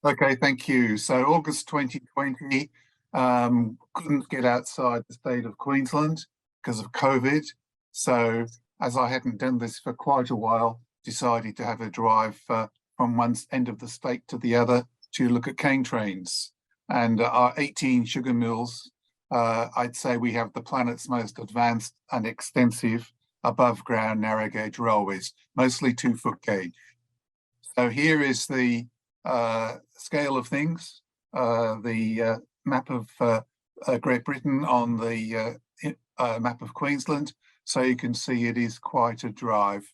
Okay, thank you. So August 2020, couldn't get outside the state of Queensland because of COVID. So as I hadn't done this for quite a while, decided to have a drive from one end of the state to the other to look at cane trains. And our 18 sugar mills, I'd say we have the planet's most advanced and extensive above ground narrow gauge railways, mostly 2-foot gauge. So here is the scale of things, the map of Great Britain on the map of Queensland. So you can see it is quite a drive,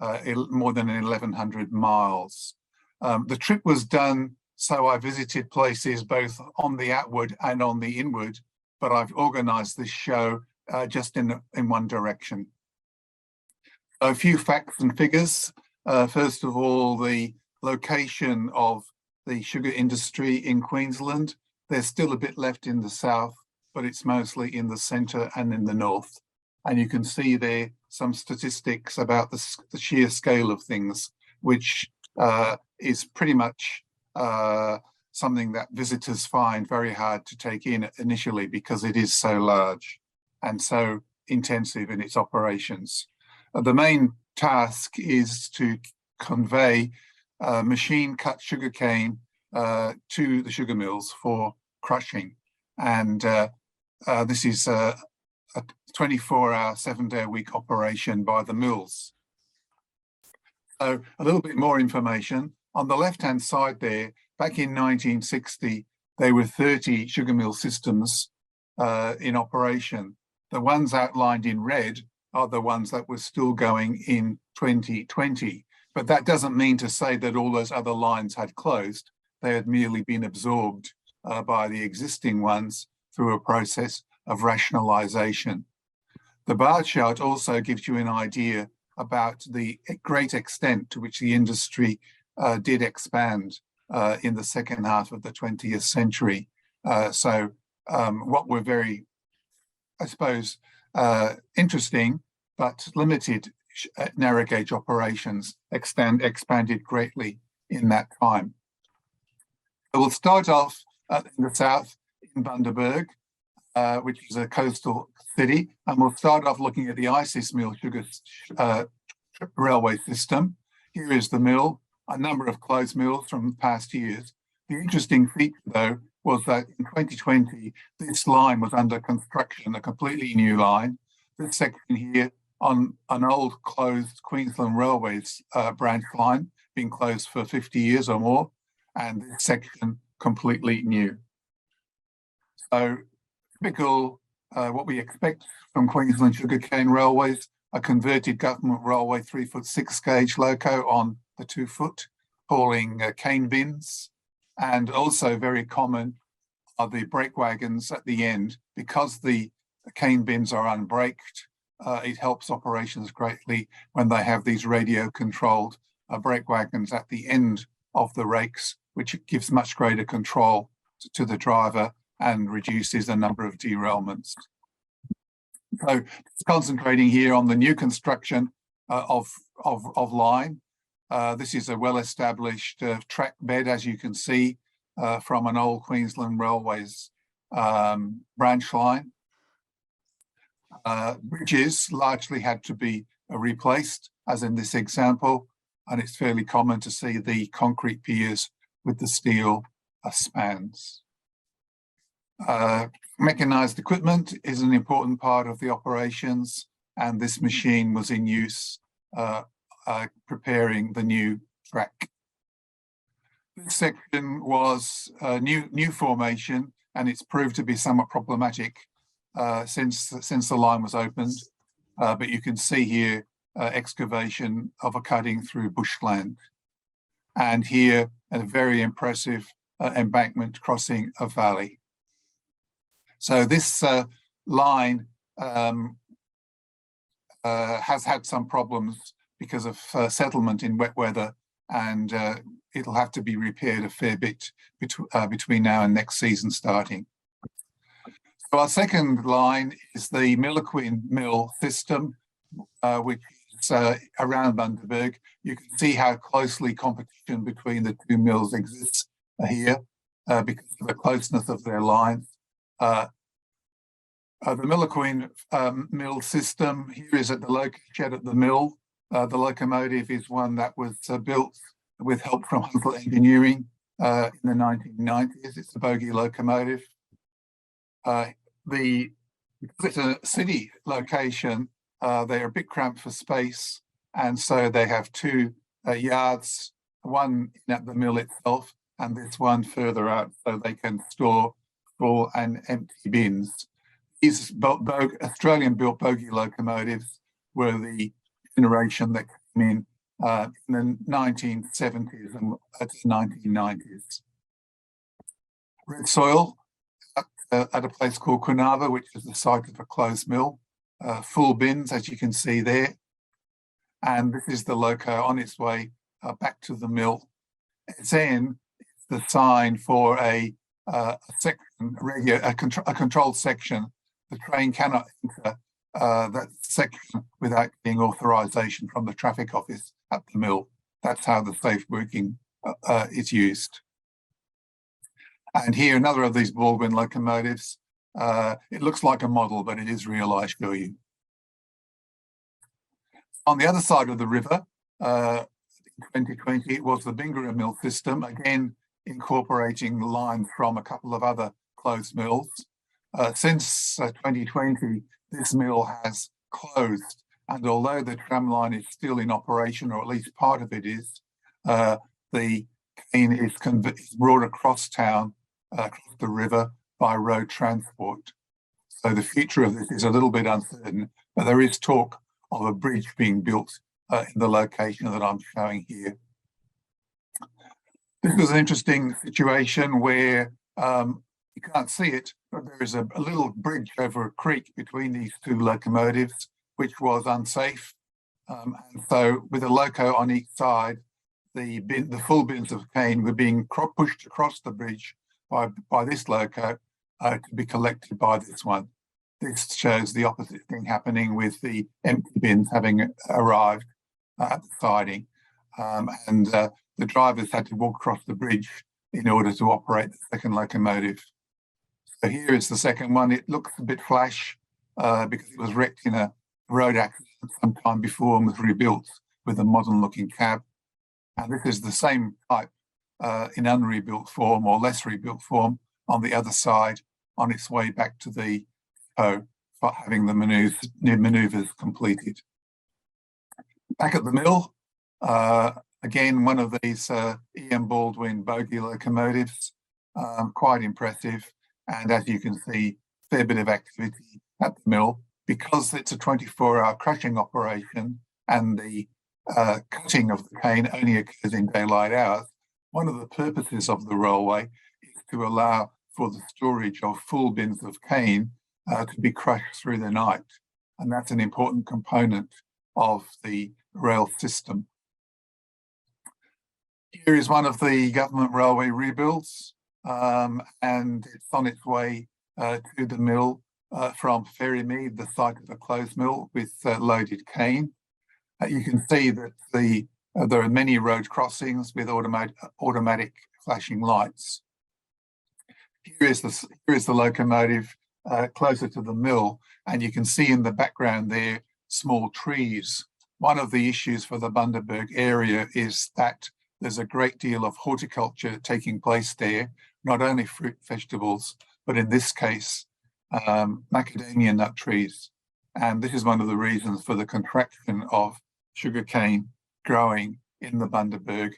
more than 1,100 miles. The trip was done, so I visited places both on the outward and on the inward, but I've organised this show just in one direction. A few facts and figures. First of all, the location of the sugar industry in Queensland. There's still a bit left in the south, but it's mostly in the centre and in the north. And you can see there some statistics about the sheer scale of things, which is pretty much something that visitors find very hard to take in initially because it is so large and so intensive in its operations. The main task is to convey machine cut sugarcane to the sugar mills for crushing. And this is a 24-hour, 7-day-a-week operation by the mills. So a little bit more information. On the left-hand side there, back in 1960, there were 30 sugar mill systems in operation. The ones outlined in red are the ones that were still going in 2020. But that doesn't mean to say that all those other lines had closed. They had merely been absorbed by the existing ones through a process of rationalisation. The bar chart also gives you an idea about the great extent to which the industry did expand in the second half of the 20th century. What were very, I suppose, interesting but limited narrow gauge operations expanded greatly in that time. So we'll start off in the south in Bundaberg, which is a coastal city, and we'll start off looking at the ISIS mill sugar railway system. Here is the mill, a number of closed mills from past years. The interesting feature, though, was that in 2020, this line was under construction, a completely new line. This section here on an old closed Queensland Railways branch line, been closed for 50 years or more, and this section completely new. So typical, what we expect from Queensland Sugarcane Railways, a converted government railway 3-foot 6-gauge loco on the 2-foot, hauling cane bins, and also very common are the brake wagons at the end. Because the cane bins are unbraked, it helps operations greatly when they have these radio-controlled brake wagons at the end of the rakes, which gives much greater control to the driver and reduces the number of derailments. So concentrating here on the new construction of line. This is a well-established track bed, as you can see, from an old Queensland Railways branch line. Bridges largely had to be replaced, as in this example, and it's fairly common to see the concrete piers with the steel spans. Mechanised equipment is an important part of the operations, and this machine was in use preparing the new track. This section was a new formation, and it's proved to be somewhat problematic since the line was opened. But you can see here excavation of a cutting through bushland, and here a very impressive embankment crossing a valley. So this line has had some problems because of settlement in wet weather, and it'll have to be repaired a fair bit between now and next season starting. So our second line is the Milliquin mill system, which is around Bundaberg. You can see how closely competition between the two mills exists here because of the closeness of their lines. The Milliqueen mill system here is at the loco shed at the mill. The locomotive is one that was built with help from Hunter Engineering in the 1990s. It's a bogie locomotive. Because it's a city location, they're a bit cramped for space, and so they have two yards, one at the mill itself and this one further out, so they can store full and empty bins. These Australian-built bogie locomotives were the generation that came in the 1970s and 1990s. Red soil at a place called Quinava, which is the site of a closed mill. Full bins, as you can see there. And this is the loco on its way back to the mill. SN is the sign for a section, a controlled section. The train cannot enter that section without getting authorization from the traffic office at the mill. That's how the safe working is used. And here, another of these Baldwin locomotives. It looks like a model, but it is real, I assure you. On the other side of the river, in 2020, it was the Bingara mill system, again incorporating lines from a couple of other closed mills. Since 2020, this mill has closed, and although the tram line is still in operation, or at least part of it is, the cane is brought across town, across the river by road transport. So the future of this is a little bit uncertain, but there is talk of a bridge being built in the location that I'm showing here. This was an interesting situation where you can't see it, but there is a little bridge over a creek between these two locomotives, which was unsafe. And so with a loco on each side, the full bins of cane were being pushed across the bridge by this loco to be collected by this one. This shows the opposite thing happening with the empty bins having arrived at the siding. And the drivers had to walk across the bridge in order to operate the second locomotive. So here is the second one. It looks a bit flash because it was wrecked in a road accident some time before and was rebuilt with a modern looking cab. And this is the same type in unrebuilt form or less rebuilt form on the other side on its way back to the depot for having the manoeuvres completed. Back at the mill, again, one of these E.M. Baldwin bogie locomotives, quite impressive. And as you can see, fair bit of activity at the mill. Because it's a 24-hour crushing operation and the cutting of the cane only occurs in daylight hours, one of the purposes of the railway is to allow for the storage of full bins of cane to be crushed through the night. And that's an important component of the rail system. Here is one of the government railway rebuilds, and it's on its way to the mill from Ferrymead, the site of a closed mill with loaded cane. You can see that there are many road crossings with automatic flashing lights. Here is the locomotive closer to the mill, and you can see in the background there small trees. One of the issues for the Bundaberg area is that there's a great deal of horticulture taking place there, not only fruit vegetables, but in this case, macadamia nut trees. And this is one of the reasons for the contraction of sugarcane growing in the Bundaberg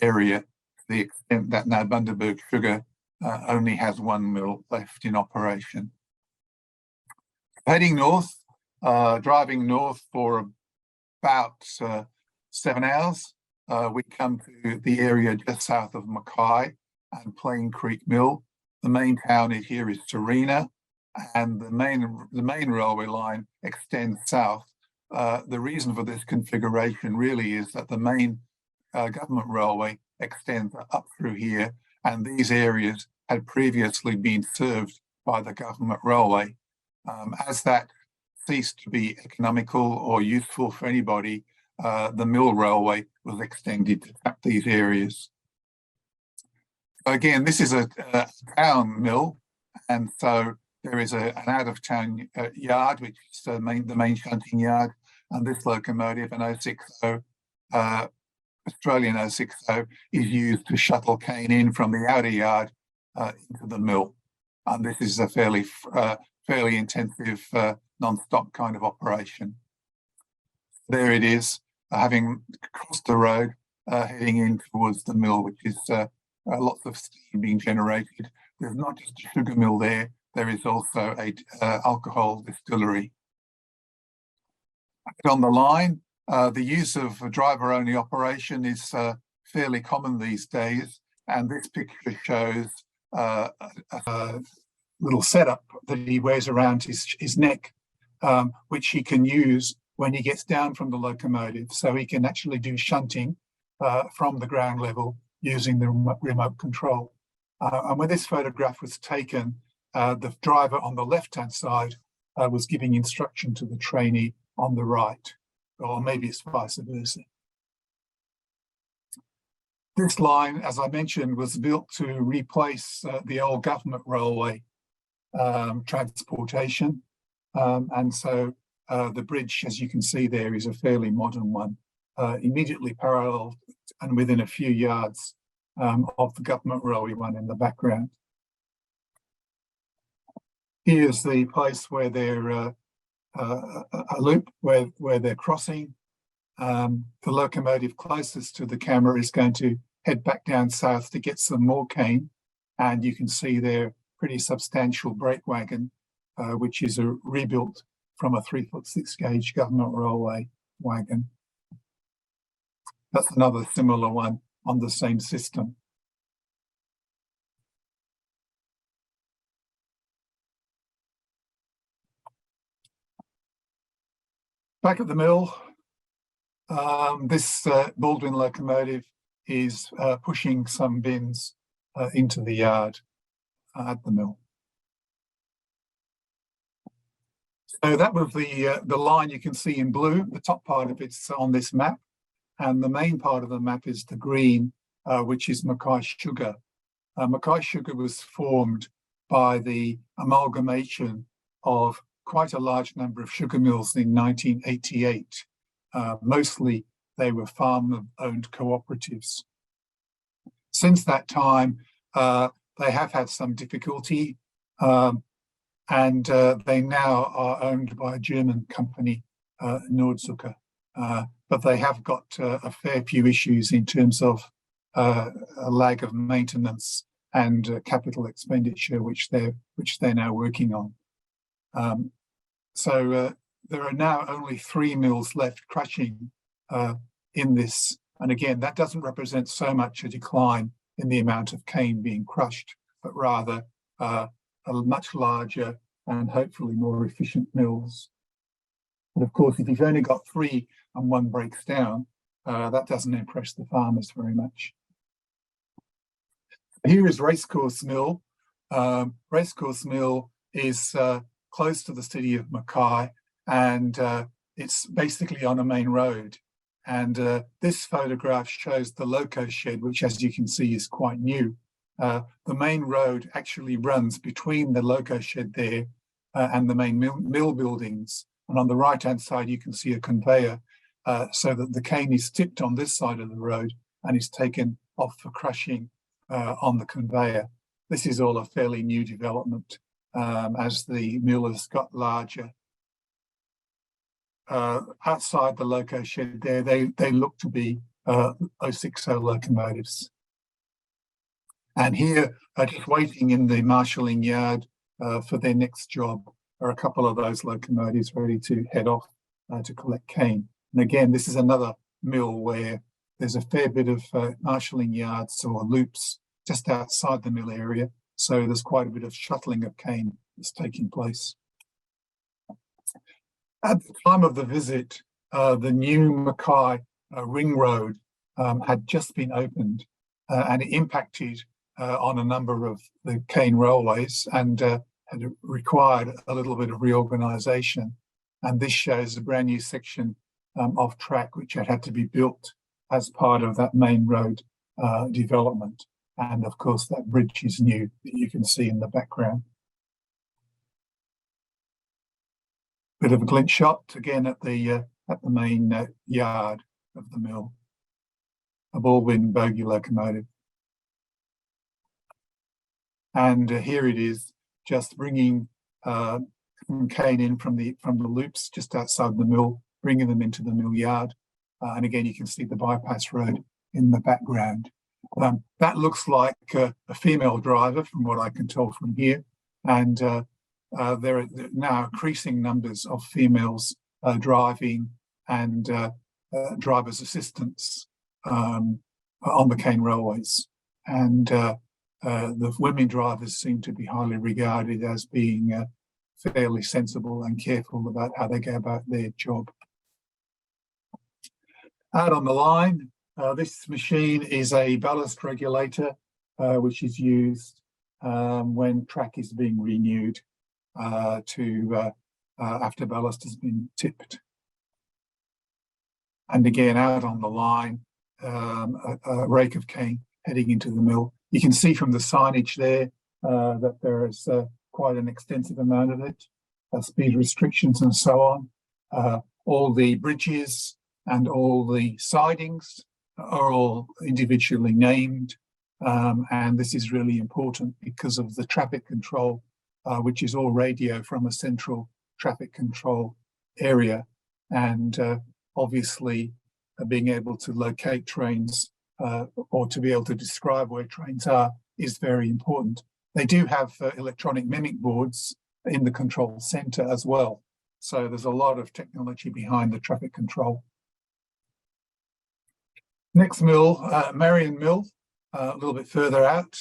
area, to the extent that now Bundaberg Sugar only has one mill left in operation. Heading north, driving north for about 7 hours, we come to the area just south of Mackay and Plain Creek Mill. The main town here is Serena, and the main railway line extends south. The reason for this configuration really is that the main government railway extends up through here, and these areas had previously been served by the government railway. As that ceased to be economical or useful for anybody, the mill railway was extended to tap these areas. Again, this is a town mill, and so there is an out-of-town yard, which is the main shunting yard, and this locomotive, an 060, Australian 060, is used to shuttle cane in from the outer yard into the mill. And this is a fairly intensive, non-stop kind of operation. There it is, having crossed the road, heading in towards the mill, which is lots of steam being generated. There's not just a sugar mill there, there is also a alcohol distillery. On the line, the use of a driver-only operation is fairly common these days, and this picture shows a little setup that he wears around his neck, which he can use when he gets down from the locomotive, so he can actually do shunting from the ground level using the remote control. And when this photograph was taken, the driver on the left-hand side was giving instruction to the trainee on the right, or maybe it's vice versa. This line, as I mentioned, was built to replace the old government railway transportation. And so the bridge, as you can see there, is a fairly modern one, immediately parallel and within a few yards of the government railway one in the background. Here's the place where they're a loop where they're crossing. The locomotive closest to the camera is going to head back down south to get some more cane, and you can see their pretty substantial brake wagon, which is a rebuilt from a 3-foot 6-gauge government railway wagon. That's another similar one on the same system. Back at the mill, this Baldwin locomotive is pushing some bins into the yard at the mill. So that was the line you can see in blue. The top part of it's on this map, and the main part of the map is the green, which is Mackay Sugar. Mackay Sugar was formed by the amalgamation of quite a large number of sugar mills in 1988. Mostly they were farm-owned cooperatives. Since that time, they have had some difficulty, and they now are owned by a German company, Nordzucker. But they have got a fair few issues in terms of a lag of maintenance and capital expenditure, which they're now working on. So there are now only 3 mills left crushing in this. And again, that doesn't represent so much a decline in the amount of cane being crushed, but rather a much larger and hopefully more efficient mills. But of course, if you've only got 3 and one breaks down, that doesn't impress the farmers very much. Here is Racecourse Mill. Racecourse Mill is close to the city of Mackay, and it's basically on a main road. And this photograph shows the loco shed, which, as you can see, is quite new. The main road actually runs between the loco shed there and the main mill buildings. And on the right-hand side, you can see a conveyor so that the cane is tipped on this side of the road and is taken off for crushing on the conveyor. This is all a fairly new development as the mill has got larger. Outside the loco shed there, they look to be 060 locomotives. And here, just waiting in the marshalling yard for their next job, are a couple of those locomotives ready to head off to collect cane. And again, this is another mill where there's a fair bit of marshalling yards or loops just outside the mill area. So there's quite a bit of shuttling of cane that's taking place. At the time of the visit, the new Mackay ring road had just been opened, and it impacted on a number of the cane railways and had required a little bit of reorganisation. And this shows a brand new section of track which had to be built as part of that main road development. And of course, that bridge is new that you can see in the background. Bit of a glint shot again at the main yard of the mill. A ball-wing bogie locomotive. And here it is, just bringing cane in from the loops just outside the mill, bringing them into the mill yard. And again, you can see the bypass road in the background. That looks like a female driver, from what I can tell from here. And there are now increasing numbers of females driving and driver's assistants on the cane railways. And the women drivers seem to be highly regarded as being fairly sensible and careful about how they go about their job. Out on the line, this machine is a ballast regulator, which is used when track is being renewed after ballast has been tipped. And again, out on the line, a rake of cane heading into the mill. You can see from the signage there that there is quite an extensive amount of it, speed restrictions and so on. All the bridges and all the sidings are all individually named. And this is really important because of the traffic control, which is all radio from a central traffic control area. And obviously, being able to locate trains or to be able to describe where trains are is very important. They do have electronic mimic boards in the control centre as well. So there's a lot of technology behind the traffic control. Next mill, Marion Mill, a little bit further out.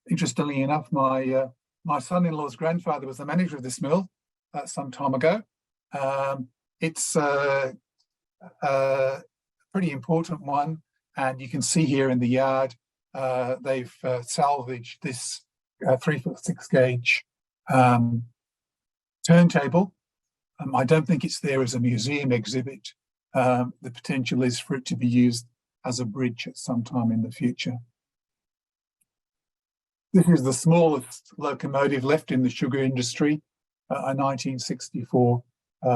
Interestingly enough, my son-in-law's grandfather was the manager of this mill some time ago. It's a pretty important one, and you can see here in the yard they've salvaged this 3-foot-6 gauge turntable. I don't think it's there as a museum exhibit. The potential is for it to be used as a bridge at some time in the future. This is the smallest locomotive left in the sugar industry, a 1964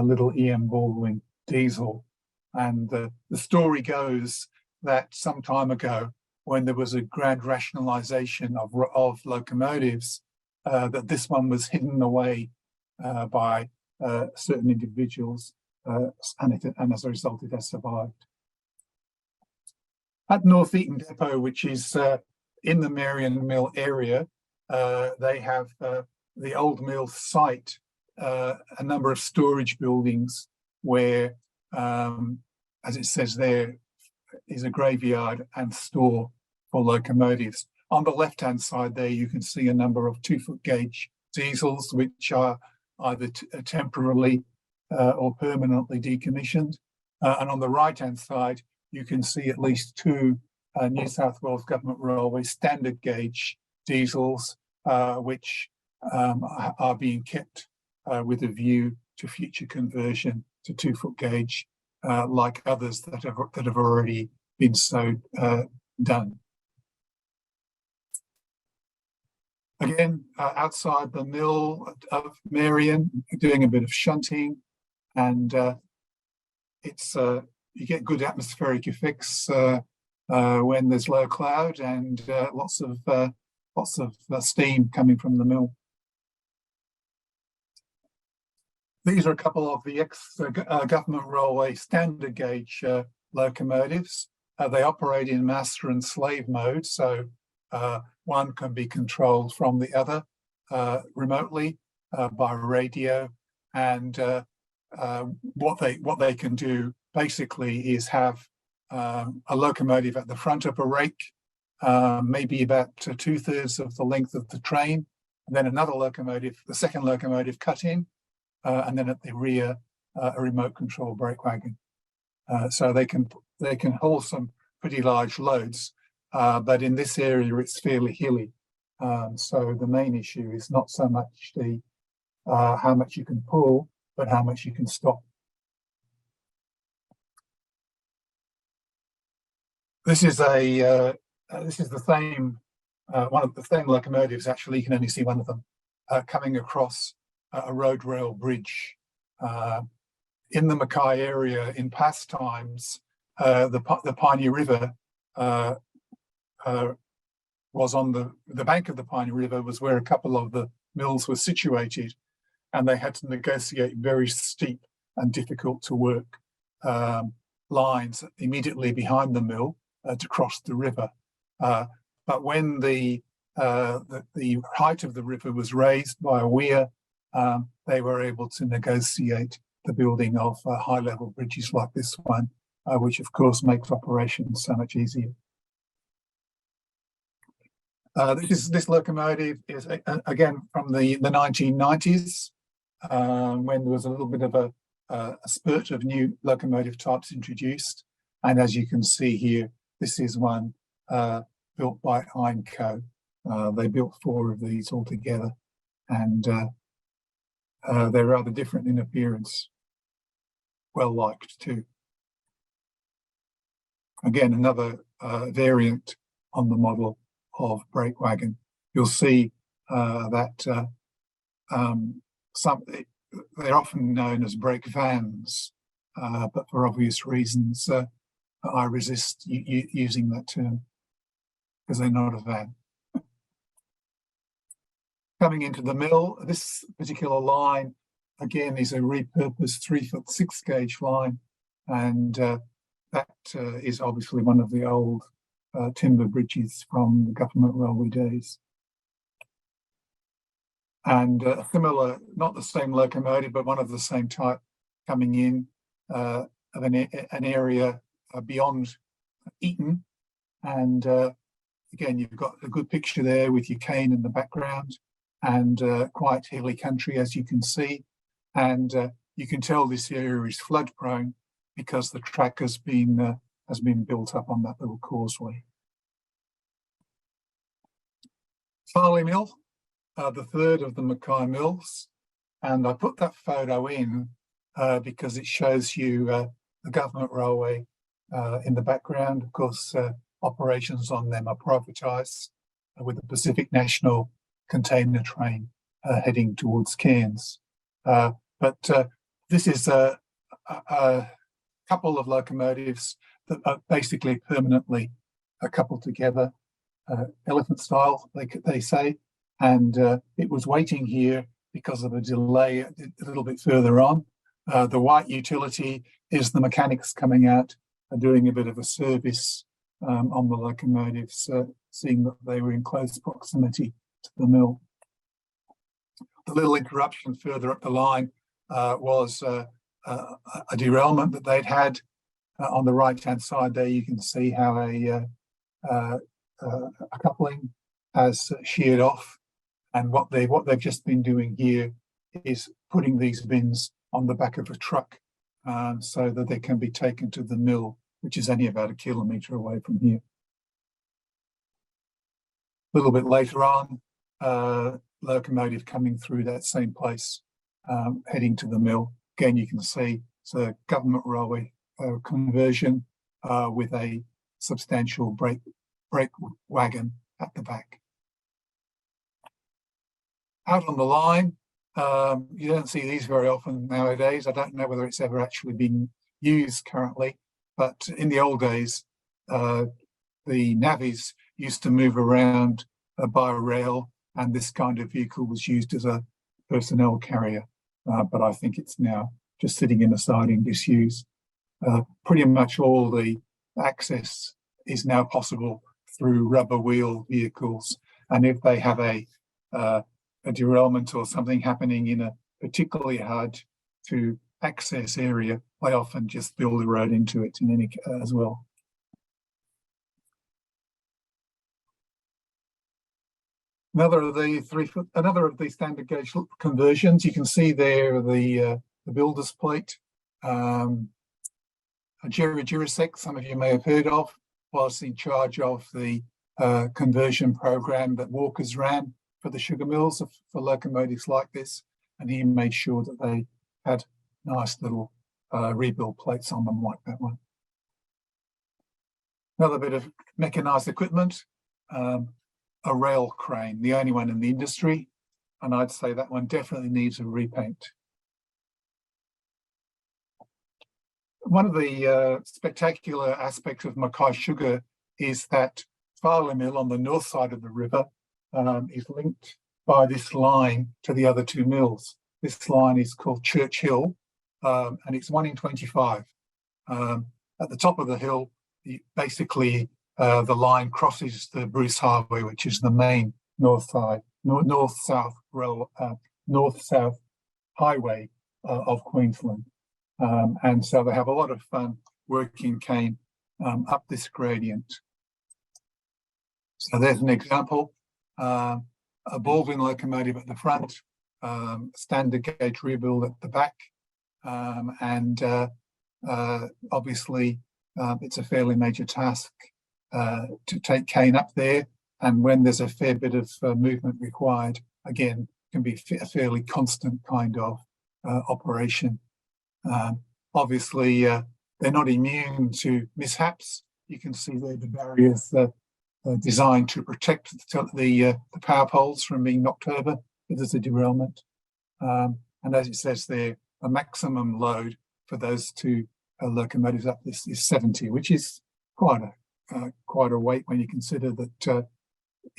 little EM Baldwin diesel. And the story goes that some time ago, when there was a grand rationalisation of locomotives, that this one was hidden away by certain individuals, and as a result, it has survived. At North Eaton Depot, which is in the Marion Mill area, they have the old mill site, a number of storage buildings where, as it says there, is a graveyard and store for locomotives. On the left-hand side there, you can see a number of 2-foot gauge diesels, which are either temporarily or permanently decommissioned. And on the right-hand side, you can see at least 2 New South Wales Government Railway standard gauge diesels, which are being kept with a view to future conversion to 2-foot gauge, like others that have already been so done. Again, outside the mill of Marion, doing a bit of shunting, and it's you get good atmospheric effects when there's low cloud and lots of steam coming from the mill. These are a couple of the ex-government railway standard gauge locomotives. They operate in master and slave mode, so one can be controlled from the other remotely by radio. And what they can do basically is have a locomotive at the front of a rake, maybe about 2/3 of the length of the train, and then another locomotive, the second locomotive, cut in, and then at the rear, a remote control brake wagon. So they can haul some pretty large loads, but in this area it's fairly hilly. So the main issue is not so much the how much you can pull, but how much you can stop. This is a this is the same, one of the same locomotives, actually. You can only see one of them coming across a road rail bridge. In the Mackay area, in past times, the Piney River was on the bank of the Piney River, was where a couple of the mills were situated, and they had to negotiate very steep and difficult to work lines immediately behind the mill to cross the river. But when the height of the river was raised by a weir, they were able to negotiate the building of high-level bridges like this one, which of course makes operations so much easier. This locomotive is again from the 1990s, when there was a little bit of a spurt of new locomotive types introduced. And as you can see here, this is one built by Ironco. They built 4 of these altogether, and they're rather different in appearance. Well liked too. Again, another variant on the model of brake wagon. You'll see that they're often known as brake vans, but for obvious reasons, I resist using that term because they're not a van. Coming into the mill, this particular line again is a repurposed 3-foot 6-gauge line, and that is obviously one of the old timber bridges from the government railway days. And similar, not the same locomotive, but one of the same type coming in of an area beyond Eton. And again, you've got a good picture there with your cane in the background, and quite hilly country, as you can see. And you can tell this area is flood prone because the track has been built up on that little causeway. Farley Mill, the third of the Mackay mills, and I put that photo in because it shows you the government railway in the background. Of course, operations on them are privatised with the Pacific National container train heading towards Cairns. But this is a couple of locomotives that are basically permanently coupled together, elephant style, they say, and it was waiting here because of a delay a little bit further on. The white utility is the mechanics coming out and doing a bit of a service on the locomotives, seeing that they were in close proximity to the mill. The little interruption further up the line was a derailment that they'd had. On the right-hand side there, you can see how a coupling has sheared off, and what they've just been doing here is putting these bins on the back of a truck so that they can be taken to the mill, which is only about 1 kilometre away from here. A little bit later on, locomotive coming through that same place, heading to the mill. Again, you can see it's a government railway conversion with a substantial brake wagon at the back. Out on the line, you don't see these very often nowadays. I don't know whether it's ever actually been used currently, but in the old days, the navvies used to move around by rail, and this kind of vehicle was used as a personnel carrier, but I think it's now just sitting in a siding disused. Pretty much all the access is now possible through rubber wheel vehicles, and if they have a derailment or something happening in a particularly hard to access area, they often just build a road into it in any as well. Another of the standard gauge conversions. You can see there the builder's plate. Jerry Jurasek, some of you may have heard of, was in charge of the conversion program that Walkers ran for the sugar mills for locomotives like this, and he made sure that they had nice little rebuild plates on them like that one. Another bit of mechanised equipment, a rail crane, the only one in the industry, and I'd say that one definitely needs a repaint. One of the spectacular aspects of Mackay Sugar is that Farley Mill on the north side of the river is linked by this line to the other two mills. This line is called Church Hill, and it's 1 in 25. At the top of the hill, basically the line crosses the Bruce Highway, which is the main north-south highway of Queensland. And so they have a lot of fun working cane up this gradient. So there's an example, a Baldwin locomotive at the front, standard gauge rebuild at the back, and obviously it's a fairly major task to take cane up there, and when there's a fair bit of movement required, again, can be a fairly constant kind of operation. Obviously, they're not immune to mishaps. You can see there the barriers designed to protect the power poles from being knocked over if there's a derailment. And as it says there, a maximum load for those two locomotives up this is 70, which is quite a weight when you consider that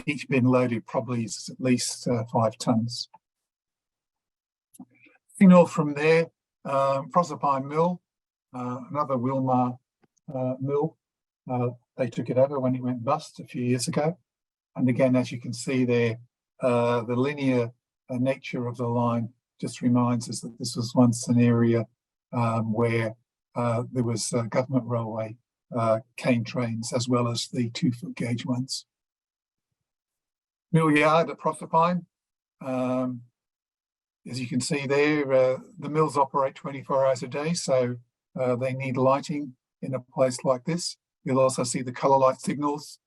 each bin loaded probably is at least 5 tonnes. North from there, Proserpine Mill, another Wilmar mill. They took it over when it went bust a few years ago. And again, as you can see there, the linear nature of the line just reminds us that this was once an area where there was government railway cane trains as well as the 2-foot gauge ones. Mill yard at Proserpine. As you can see there, the mills operate 24 hours a day, so they need lighting in a place like this. You'll also see the colour light signals,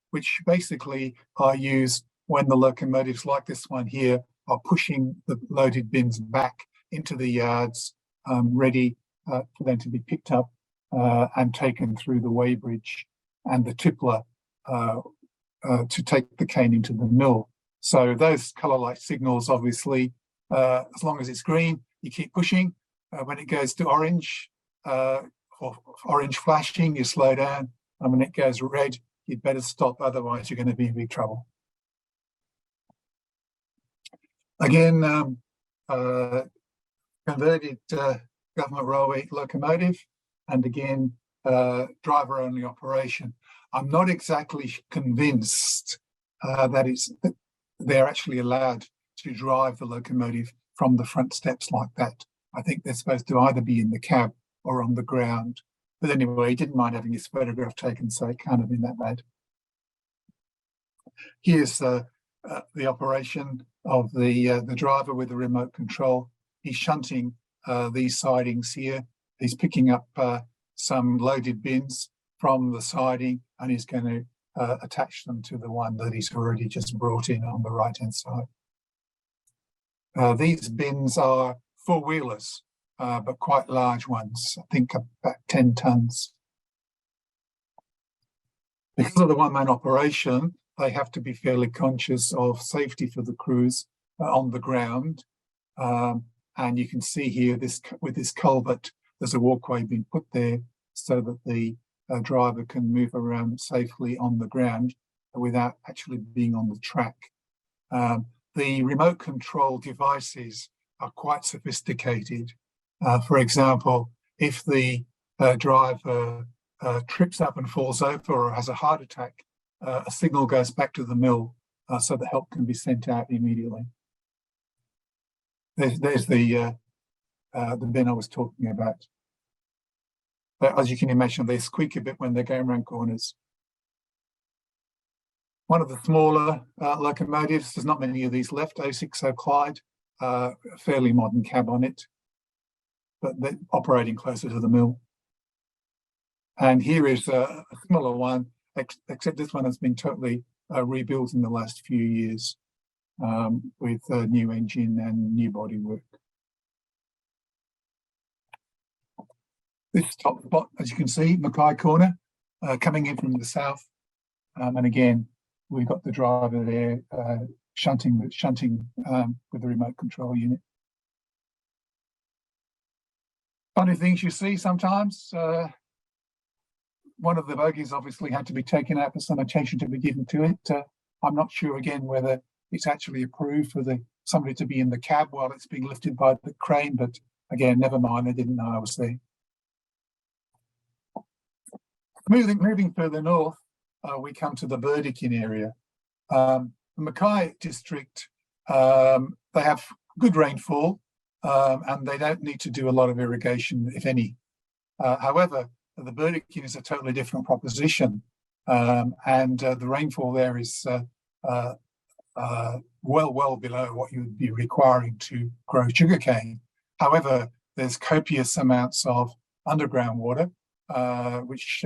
which basically are used when the locomotives like this one here are pushing the loaded bins back into the yards, ready for them to be picked up and taken through the weighbridge and the tippler to take the cane into the mill. So those colour light signals, obviously, as long as it's green, you keep pushing. When it goes to orange, or orange flashing, you slow down. And when it goes red, you'd better stop, otherwise you're going to be in big trouble. Again, converted government railway locomotive, and again, driver-only operation. I'm not exactly convinced that they're actually allowed to drive the locomotive from the front steps like that. I think they're supposed to either be in the cab or on the ground. But anyway, he didn't mind having his photograph taken, so it can't have been that bad. Here's the operation of the driver with the remote control. He's shunting these sidings here. He's picking up some loaded bins from the siding, and he's going to attach them to the one that he's already just brought in on the right-hand side. These bins are 4-wheelers, but quite large ones, I think about 10 tonnes. Because of the one-man operation, they have to be fairly conscious of safety for the crews on the ground. And you can see here, with this culvert, there's a walkway being put there so that the driver can move around safely on the ground without actually being on the track. The remote control devices are quite sophisticated. For example, if the driver trips up and falls over or has a heart attack, a signal goes back to the mill so that help can be sent out immediately. There's the bin I was talking about. But as you can imagine, they squeak a bit when they're going around corners. One of the smaller locomotives, there's not many of these left, 060 Clyde, fairly modern cab on it, but they're operating closer to the mill. And here is a similar one, except this one has been totally rebuilt in the last few years with a new engine and new bodywork. This top spot, as you can see, Mackay Corner, coming in from the south. And again, we've got the driver there shunting with the remote control unit. Funny things you see sometimes. One of the bogies obviously had to be taken out for some attention to be given to it. I'm not sure again whether it's actually approved for somebody to be in the cab while it's being lifted by the crane, but again, never mind, they didn't know I was there. Moving further north, we come to the Burdekin area. The Mackay district, they have good rainfall and they don't need to do a lot of irrigation, if any. However, the Burdekin is a totally different proposition, and the rainfall there is well below what you would be requiring to grow sugarcane. However, there's copious amounts of underground water, which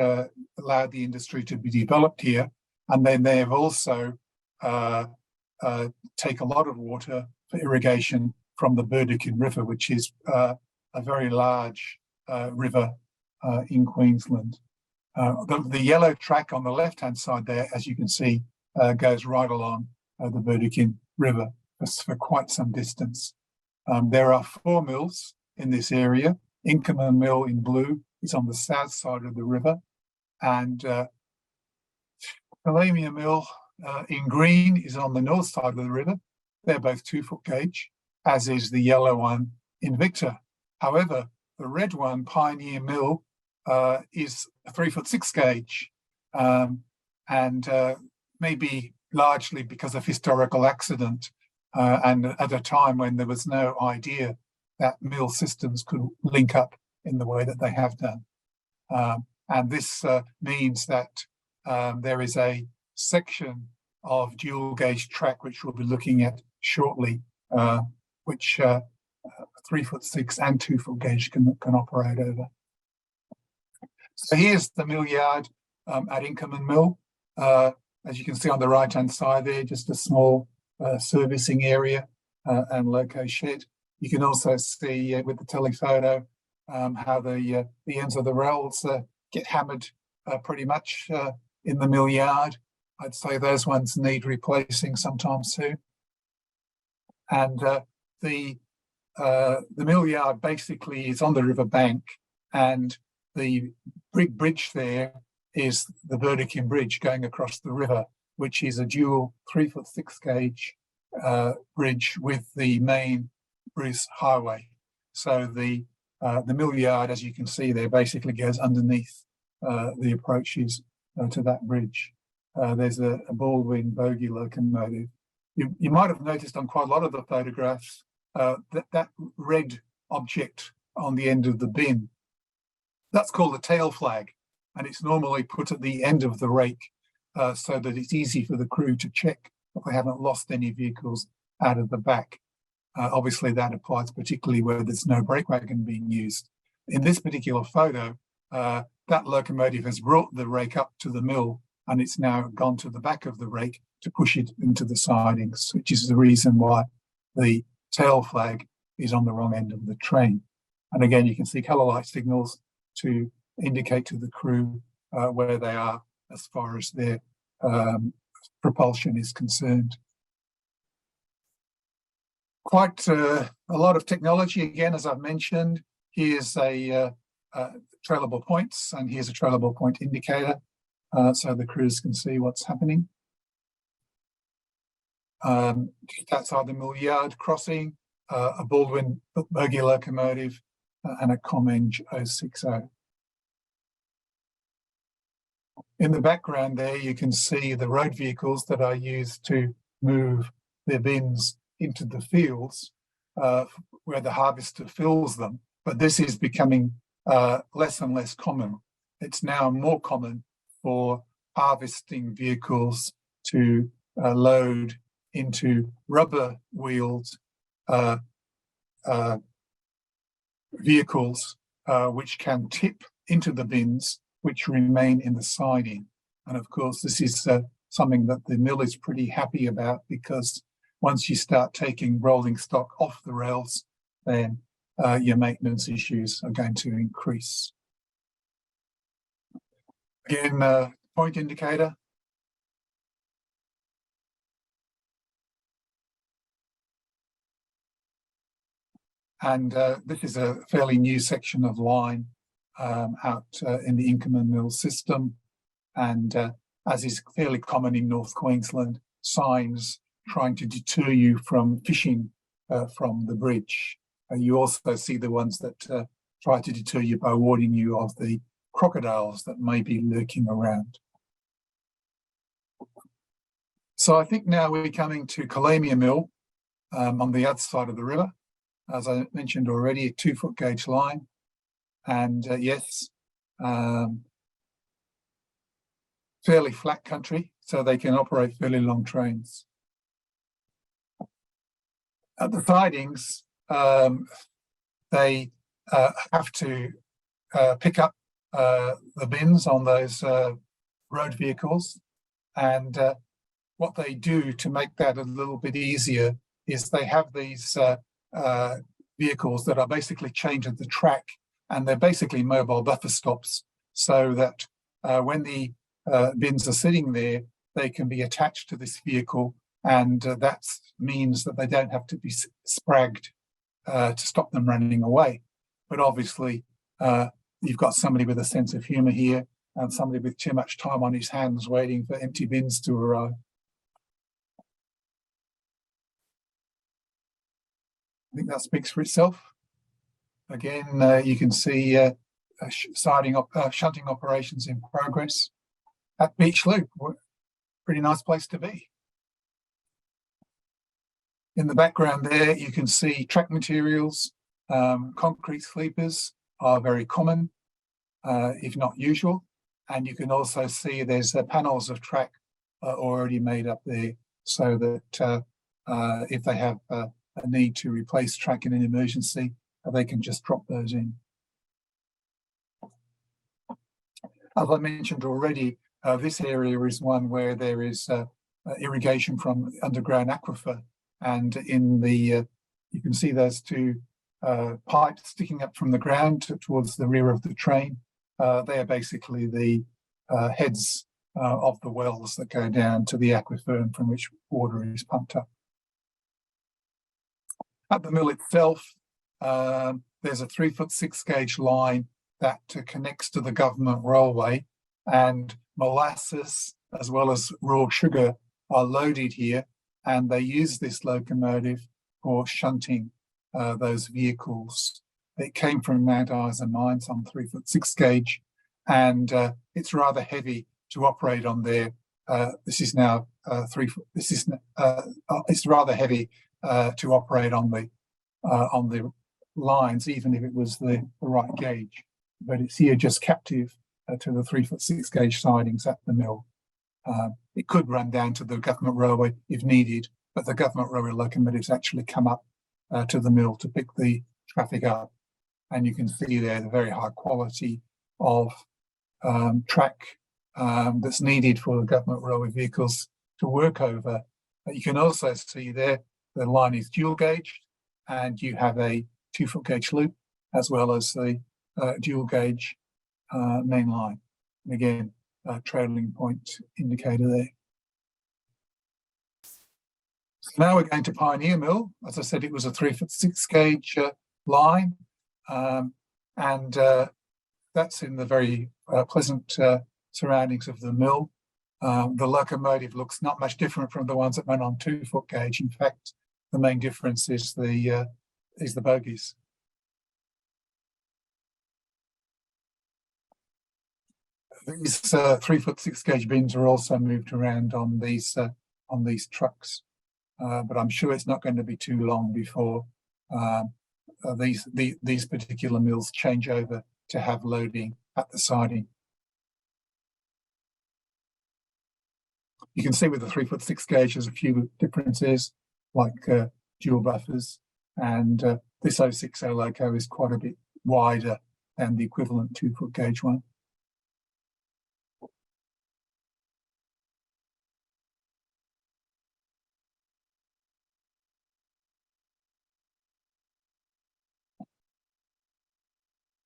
allowed the industry to be developed here. And then they have also take a lot of water for irrigation from the Burdekin River, which is a very large river in Queensland. The yellow track on the left-hand side there, as you can see, goes right along the Burdekin River for quite some distance. There are 4 mills in this area. Inkerman Mill in blue is on the south side of the river, and Calamia Mill in green is on the north side of the river. They're both 2-foot gauge, as is the yellow one in Victor. However, the red one, Pioneer Mill, is a 3-foot-6 gauge, and maybe largely because of historical accident and at a time when there was no idea that mill systems could link up in the way that they have done. And this means that there is a section of dual gauge track which we'll be looking at shortly, which 3-foot-6 and 2-foot gauge can operate over. So here's the mill yard at Inkerman Mill. As you can see on the right-hand side there, just a small servicing area and loco shed. You can also see with the telephoto how the ends of the rails get hammered pretty much in the mill yard. I'd say those ones need replacing sometime soon. And the mill yard basically is on the river bank, and the big bridge there is the Burdekin Bridge going across the river, which is a dual 3-foot-6 gauge bridge with the main Bruce Highway. So the mill yard, as you can see there, basically goes underneath the approaches to that bridge. There's a Baldwin bogie locomotive. You might have noticed on quite a lot of the photographs that red object on the end of the bin. That's called a tail flag, and it's normally put at the end of the rake so that it's easy for the crew to check if they haven't lost any vehicles out of the back. Obviously, that applies particularly where there's no brake wagon being used. In this particular photo, that locomotive has brought the rake up to the mill, and it's now gone to the back of the rake to push it into the sidings, which is the reason why the tail flag is on the wrong end of the train. And again, you can see colour light signals to indicate to the crew where they are as far as their propulsion is concerned. Quite a lot of technology, again, as I've mentioned. Here's a trailable points, and here's a trailable point indicator, so the crews can see what's happening. Just outside the mill yard crossing, a Baldwin bogie locomotive and a Comenge 060. In the background there, you can see the road vehicles that are used to move their bins into the fields where the harvester fills them. But this is becoming less and less common. It's now more common for harvesting vehicles to load into rubber-wheeled vehicles which can tip into the bins which remain in the siding. And of course, this is something that the mill is pretty happy about, because once you start taking rolling stock off the rails, then your maintenance issues are going to increase. Again, point indicator. And this is a fairly new section of line out in the Inkerman Mill system. And as is fairly common in North Queensland, signs trying to deter you from fishing from the bridge. You also see the ones that try to deter you by warning you of the crocodiles that may be lurking around. So I think now we're coming to Kalamia Mill on the other side of the river. As I mentioned already, a 2-foot gauge line. And yes, fairly flat country, so they can operate fairly long trains. At the sidings, they have to pick up the bins on those road vehicles. And what they do to make that a little bit easier is they have these vehicles that are basically chained to the track, and they're basically mobile buffer stops, so that when the bins are sitting there, they can be attached to this vehicle, and that means that they don't have to be spragged to stop them running away. But obviously, you've got somebody with a sense of humour here, and somebody with too much time on his hands waiting for empty bins to arrive. I think that speaks for itself. Again, you can see shunting operations in progress at Beach Loop. Pretty nice place to be. In the background there, you can see track materials. Concrete sleepers are very common, if not usual. And you can also see there's panels of track already made up there, so that if they have a need to replace track in an emergency, they can just drop those in. As I mentioned already, this area is one where there is irrigation from underground aquifer, and in the you can see those two pipes sticking up from the ground towards the rear of the train. They are basically the heads of the wells that go down to the aquifer from which water is pumped up. At the mill itself, there's a 3-foot 6-gauge line that connects to the government railway, and molasses as well as raw sugar are loaded here, and they use this locomotive for shunting those vehicles. It came from Mount Isa mines on 3-foot 6-gauge, and it's rather heavy to operate on there. This is now 3 foot. This is it's rather heavy to operate on the lines, even if it was the right gauge. But it's here just captive to the 3-foot 6-gauge sidings at the mill. It could run down to the government railway if needed, but the government railway locomotives actually come up to the mill to pick the traffic up. And you can see there the very high quality of track that's needed for the government railway vehicles to work over. You can also see there the line is dual gauged, and you have a 2-foot gauge loop as well as the dual gauge main line. And again, trailing point indicator there. So now we're going to Pioneer Mill. As I said, it was a 3-foot 6-gauge line, and that's in the very pleasant surroundings of the mill. The locomotive looks not much different from the ones that went on 2-foot gauge. In fact, the main difference is the bogies. These 3-foot 6-gauge bins are also moved around on these trucks, but I'm sure it's not going to be too long before these particular mills change over to have loading at the siding. You can see with the 3-foot 6-gauge, there's a few differences, like dual buffers, and this 06 loco is quite a bit wider than the equivalent 2-foot gauge one.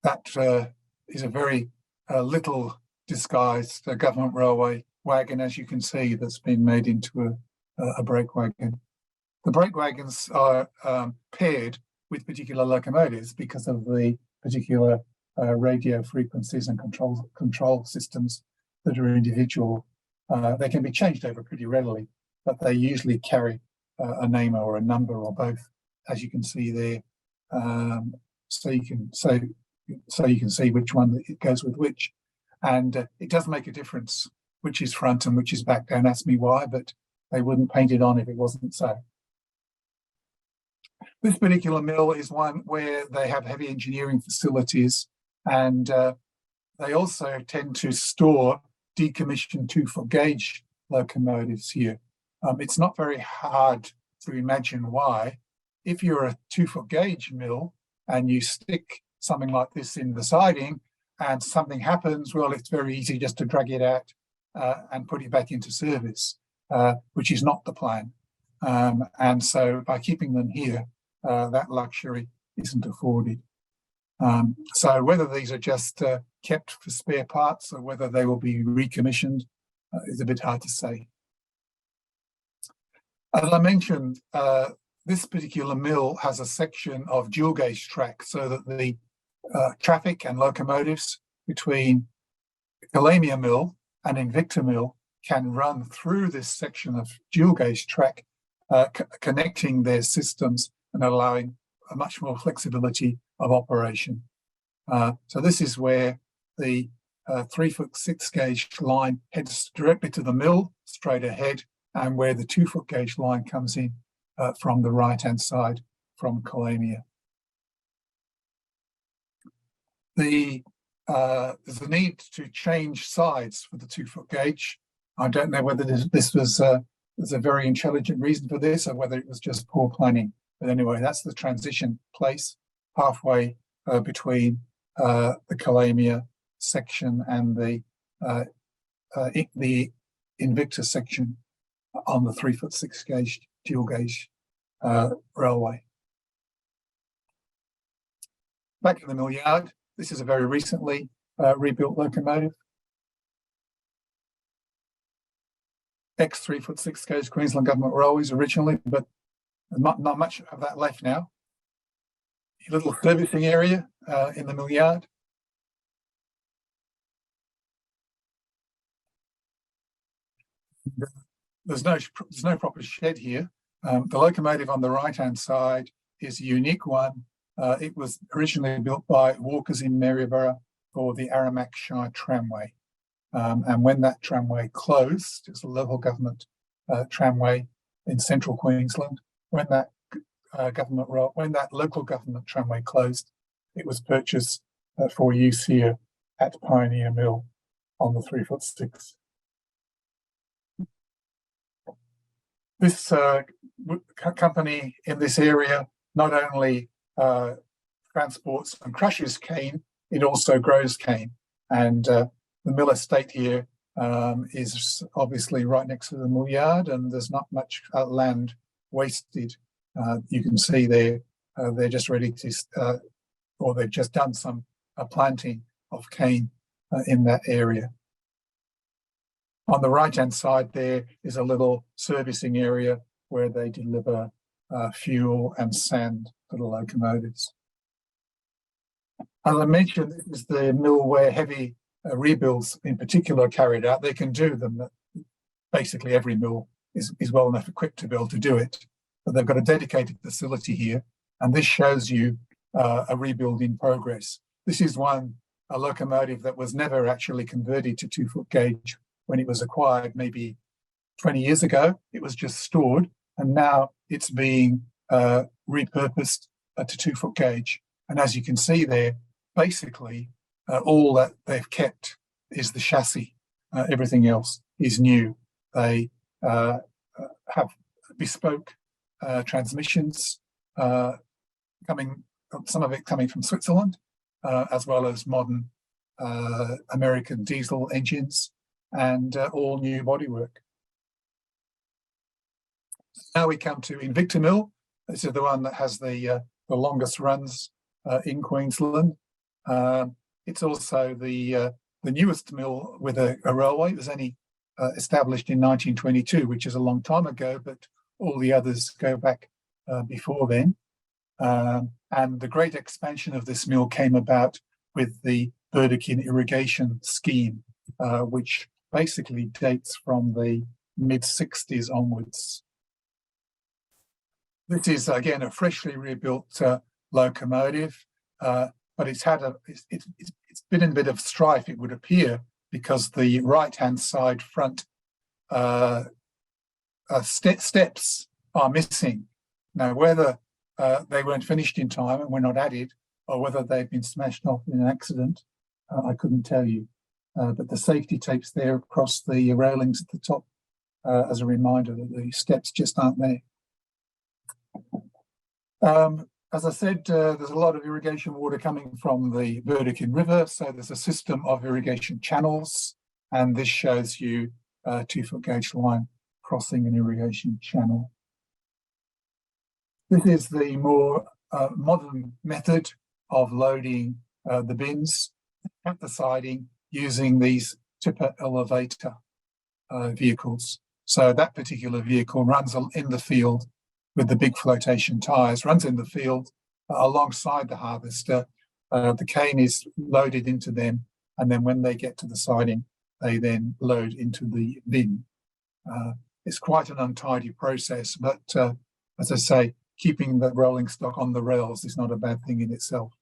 That is a very little disguised government railway wagon, as you can see, that's been made into a brake wagon. The brake wagons are paired with particular locomotives because of the particular radio frequencies and control systems that are individual. They can be changed over pretty readily, but they usually carry a name or a number or both, as you can see there. So you can see which one it goes with which, and it does make a difference which is front and which is back. Don't ask me why, but they wouldn't paint it on if it wasn't so. This particular mill is one where they have heavy engineering facilities, and they also tend to store decommissioned 2-foot gauge locomotives here. It's not very hard to imagine why. If you're a 2-foot gauge mill and you stick something like this in the siding and something happens, well, it's very easy just to drag it out and put it back into service, which is not the plan. And so by keeping them here, that luxury isn't afforded. So whether these are just kept for spare parts or whether they will be recommissioned is a bit hard to say. As I mentioned, this particular mill has a section of dual gauge track so that the traffic and locomotives between Kalamia Mill and Invicta Mill can run through this section of dual gauge track, connecting their systems and allowing a much more flexibility of operation. So this is where the 3-foot 6 gauge line heads directly to the mill straight ahead, and where the 2-foot gauge line comes in from the right-hand side from Kalamia. There's a need to change sides for the 2-foot gauge. I don't know whether this was there's a very intelligent reason for this or whether it was just poor planning. But anyway, that's the transition place halfway between the Kalamia section and the Invicta section on the 3-foot 6 gauge dual gauge railway. Back in the mill yard, this is a very recently rebuilt locomotive. Ex 3-foot 6 gauge Queensland Government Railways originally, but not much of that left now. A little servicing area in the mill yard. There's no proper shed here. The locomotive on the right-hand side is a unique one. It was originally built by Walkers in Maryborough for the Aramac Shire Tramway. And when that tramway closed, it's a local government tramway in central Queensland. When that local government tramway closed, it was purchased for use here at Pioneer Mill on the 3-foot 6. This company in this area not only transports and crushes cane, it also grows cane. And the mill estate here is obviously right next to the mill yard, and there's not much land wasted. You can see there they're just ready to, or they've just done some planting of cane in that area. On the right-hand side there is a little servicing area where they deliver fuel and sand for the locomotives. As I mentioned, this is the mill where heavy rebuilds in particular are carried out. They can do them. Basically every mill is well enough equipped to be able to do it, but they've got a dedicated facility here, and this shows you a rebuild in progress. This is a locomotive that was never actually converted to 2-foot gauge when it was acquired maybe 20 years ago. It was just stored, and now it's being repurposed to 2-foot gauge. And as you can see there, basically all that they've kept is the chassis. Everything else is new. They have bespoke transmissions, some of it coming from Switzerland, as well as modern American diesel engines, and all new bodywork. Now we come to Invicta Mill. This is the one that has the longest runs in Queensland. It's also the the newest mill with a railway. It was only established in 1922, which is a long time ago, but all the others go back before then. And the great expansion of this mill came about with the Burdekin irrigation scheme, which basically dates from the mid-60s onwards. This is, again, a freshly rebuilt locomotive, but it's been in a bit of strife, it would appear, because the right-hand side front steps are missing. Now, whether they weren't finished in time and were not added, or whether they've been smashed off in an accident, I couldn't tell you. But the safety tape's there across the railings at the top as a reminder that the steps just aren't there. As I said, there's a lot of irrigation water coming from the Burdekin River, so there's a system of irrigation channels, and this shows you a 2-foot gauge line crossing an irrigation channel. This is the more modern method of loading the bins at the siding using these tipper elevator vehicles. So that particular vehicle runs in the field with the big flotation tyres, runs in the field alongside the harvester. The cane is loaded into them, and then when they get to the siding, they then load into the bin. It's quite an untidy process, but as I say, keeping the rolling stock on the rails is not a bad thing in itself.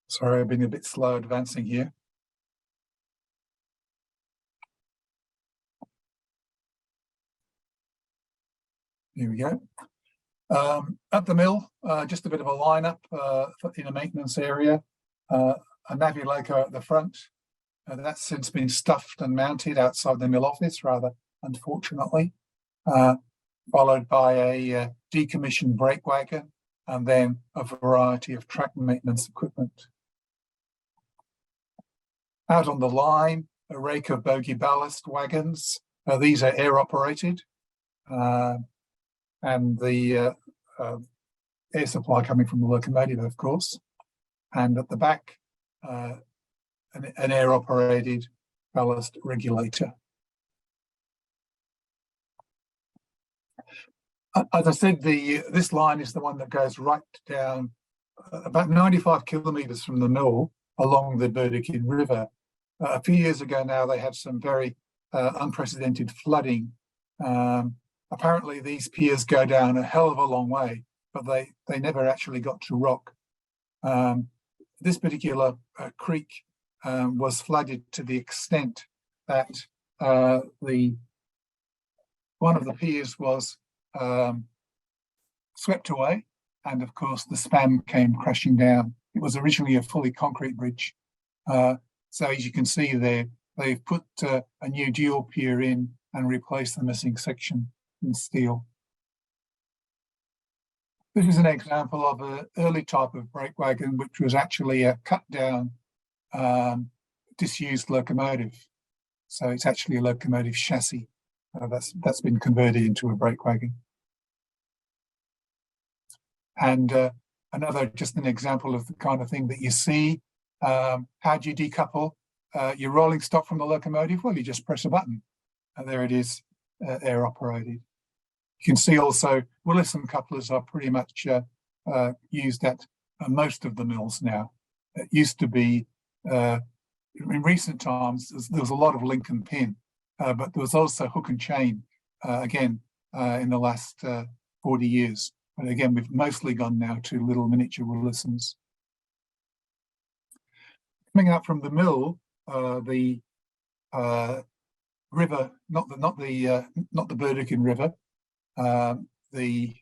Sorry, I've been a bit slow advancing here. Here we go. At the mill, just a bit of a lineup in a maintenance area. A navvy loco at the front. That's since been stuffed and mounted outside the mill office, rather unfortunately, followed by a decommissioned brake wagon, and then a variety of track maintenance equipment. Out on the line, a rake of bogie ballast wagons. These are air operated, and the air supply coming from the locomotive, of course. And at the back, an air operated ballast regulator. As I said, this line is the one that goes right down about 95 kilometres from the mill along the Burdekin River. A few years ago now, they had some very unprecedented flooding. Apparently, these piers go down a hell of a long way, but they never actually got to rock. This particular creek was flooded to the extent that one of the piers was swept away, and of course the span came crashing down. It was originally a fully concrete bridge. So as you can see there, they've put a new dual pier in and replaced the missing section in steel. This is an example of an early type of brake wagon, which was actually a cut down disused locomotive. So it's actually a locomotive chassis that's been converted into a brake wagon. And just an example of the kind of thing that you see. How do you decouple your rolling stock from the locomotive? Well, you just press a button, and there it is, air operated. You can see also Willison couplers are pretty much used at most of the mills now. It used to be, in recent times, there was a lot of link and pin, but there was also hook and chain, again, in the last 40 years. But again, we've mostly gone now to little miniature Willisons. Coming out from the mill, the river, not the Burdekin River, forgot the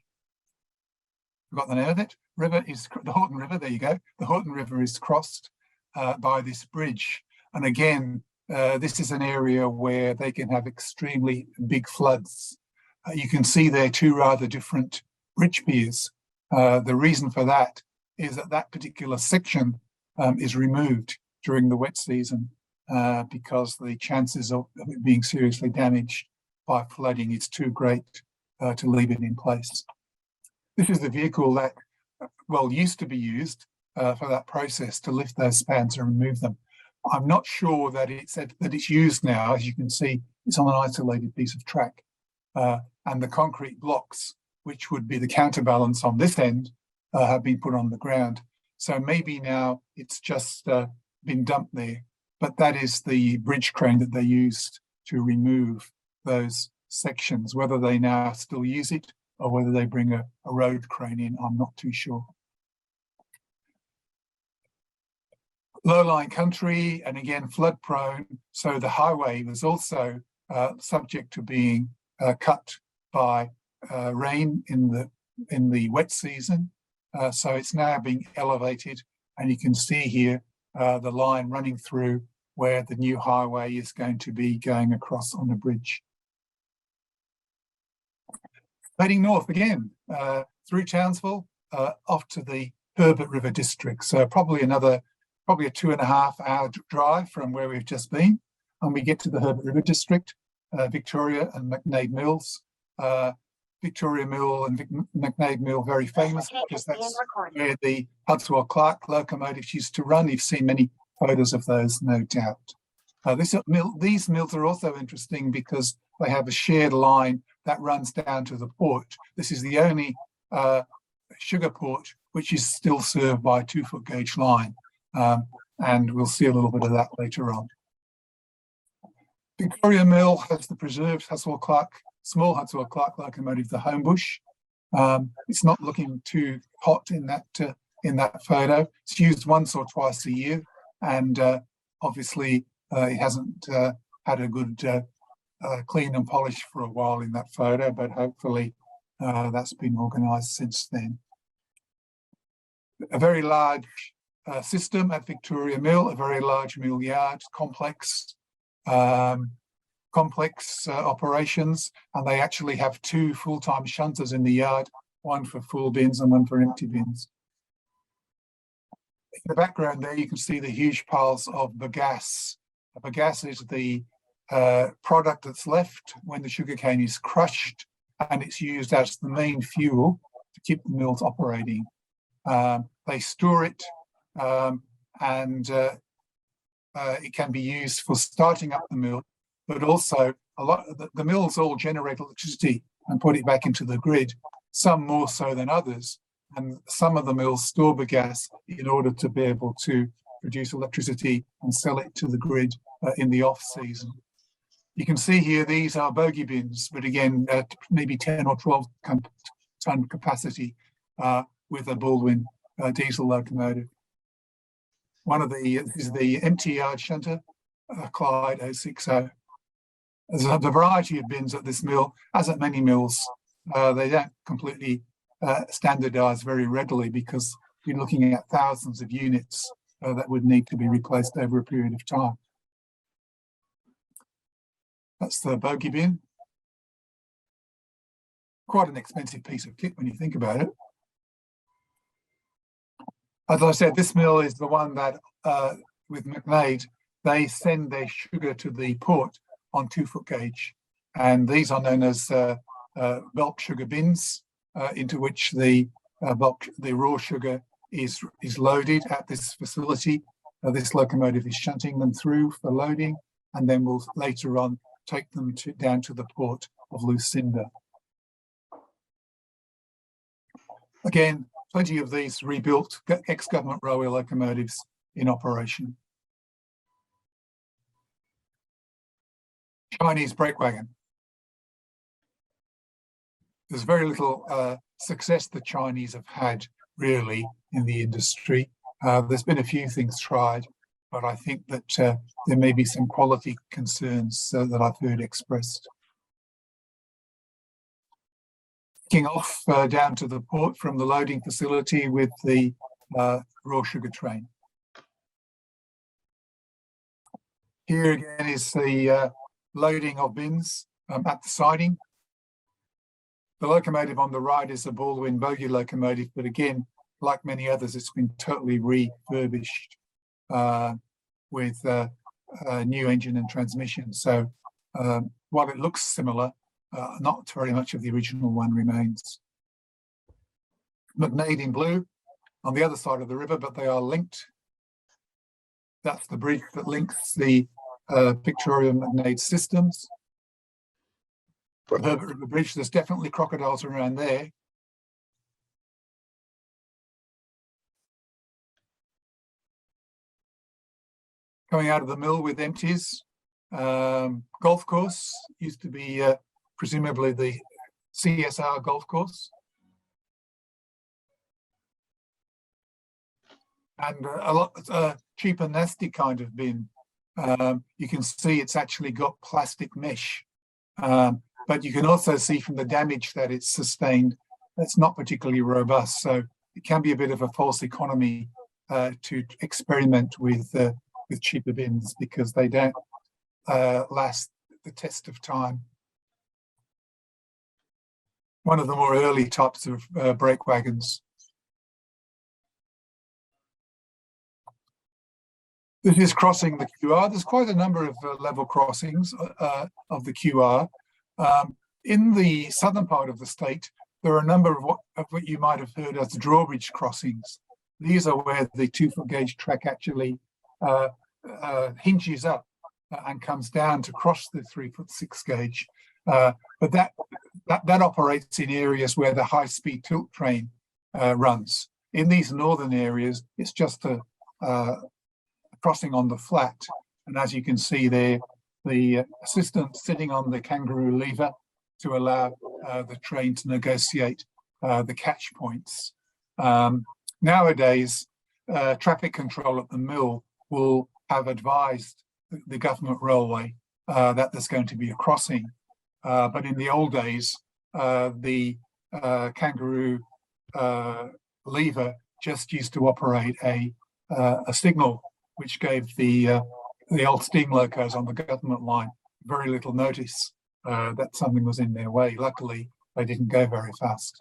name of it. River is the Horton River. There you go. The Horton River is crossed by this bridge, and again, this is an area where they can have extremely big floods. You can see there two rather different bridge piers. The reason for that is that particular section is removed during the wet season because the chances of it being seriously damaged by flooding is too great to leave it in place. This is the vehicle that, well, used to be used for that process to lift those spans and remove them. I'm not sure that it's used now. As you can see, it's on an isolated piece of track. And the concrete blocks, which would be the counterbalance on this end, have been put on the ground. So maybe now it's just been dumped there. But that is the bridge crane that they used to remove those sections. Whether they now still use it or whether they bring a road crane in, I'm not too sure. Low-lying country, and again flood prone, so the highway was also subject to being cut by rain in the wet season. So it's now being elevated, and you can see here the line running through where the new highway is going to be going across on a bridge. Heading north again through Townsville, off to the Herbert River district. So probably a 2.5 hour drive from where we've just been, and we get to the Herbert River district, Victoria and McNaid Mills. Victoria Mill and McNaid Mill very famous because that's where the Hudswell Clark locomotives used to run. You've seen many photos of those, no doubt. These mills are also interesting because they have a shared line that runs down to the port. This is the only sugar port which is still served by a 2-foot gauge line. And we'll see a little bit of that later on. Victoria Mill has the preserved small Hudswell Clark locomotive, the Homebush. It's not looking too hot in that photo. It's used once or twice a year, and obviously it hasn't had a good clean and polish for a while in that photo, but hopefully that's been organised since then. A very large system at Victoria Mill, a very large mill yard, complex operations, and they actually have 2 full-time shunters in the yard, one for full bins and one for empty bins. In the background there, you can see the huge piles of bagasse. Bagasse is the product that's left when the sugarcane is crushed, and it's used as the main fuel to keep the mills operating. They store it, and it can be used for starting up the mill, but also a lot of the mills all generate electricity and put it back into the grid, some more so than others. And some of the mills store bagasse in order to be able to produce electricity and sell it to the grid in the off season. You can see here, these are bogie bins, but again, maybe 10 or 12 ton capacity with a Baldwin diesel locomotive. This is the empty yard shunter, Clyde 060. There's a variety of bins at this mill, as at many mills. They don't completely standardise very readily because you're looking at thousands of units that would need to be replaced over a period of time. That's the bogie bin. Quite an expensive piece of kit when you think about it. As I said, this mill is the one that, with McNaid, they send their sugar to the port on 2-foot gauge. And these are known as bulk sugar bins, into which the raw sugar is loaded at this facility. This locomotive is shunting them through for loading, and then we'll later on take them down to the port of Lucinda. Again, plenty of these rebuilt ex-government railway locomotives in operation. Chinese brake wagon. There's very little success the Chinese have had really in the industry. There's been a few things tried, but I think that there may be some quality concerns that I've heard expressed. Kicking off down to the port from the loading facility with the raw sugar train. Here again is the loading of bins at the siding. The locomotive on the right is a Baldwin bogie locomotive, but again, like many others, it's been totally refurbished with a new engine and transmission. So while it looks similar, not very much of the original one remains. McNade in blue on the other side of the river, but they are linked. That's the bridge that links the Victoria and McNade systems. The Herbert River Bridge, there's definitely crocodiles around there. Coming out of the mill with empties. Golf course used to be presumably the CSR golf course. And a lot cheap and nasty kind of bin. You can see it's actually got plastic mesh. But you can also see from the damage that it's sustained, it's not particularly robust. So it can be a bit of a false economy to experiment with cheaper bins because they don't last the test of time. One of the more early types of brake wagons. This is crossing the QR. There's quite a number of level crossings of the QR. In the southern part of the state, there are a number of what you might have heard as drawbridge crossings. These are where the 2-foot gauge track actually hinges up and comes down to cross the 3-foot-6 gauge. But that operates in areas where the high-speed tilt train runs. In these northern areas, it's just a crossing on the flat. And as you can see there, the assistant sitting on the kangaroo lever to allow the train to negotiate the catch points. Nowadays, traffic control at the mill will have advised the government railway that there's going to be a crossing. But in the old days, the kangaroo lever just used to operate a signal which gave the old steam locos on the government line very little notice that something was in their way. Luckily, they didn't go very fast.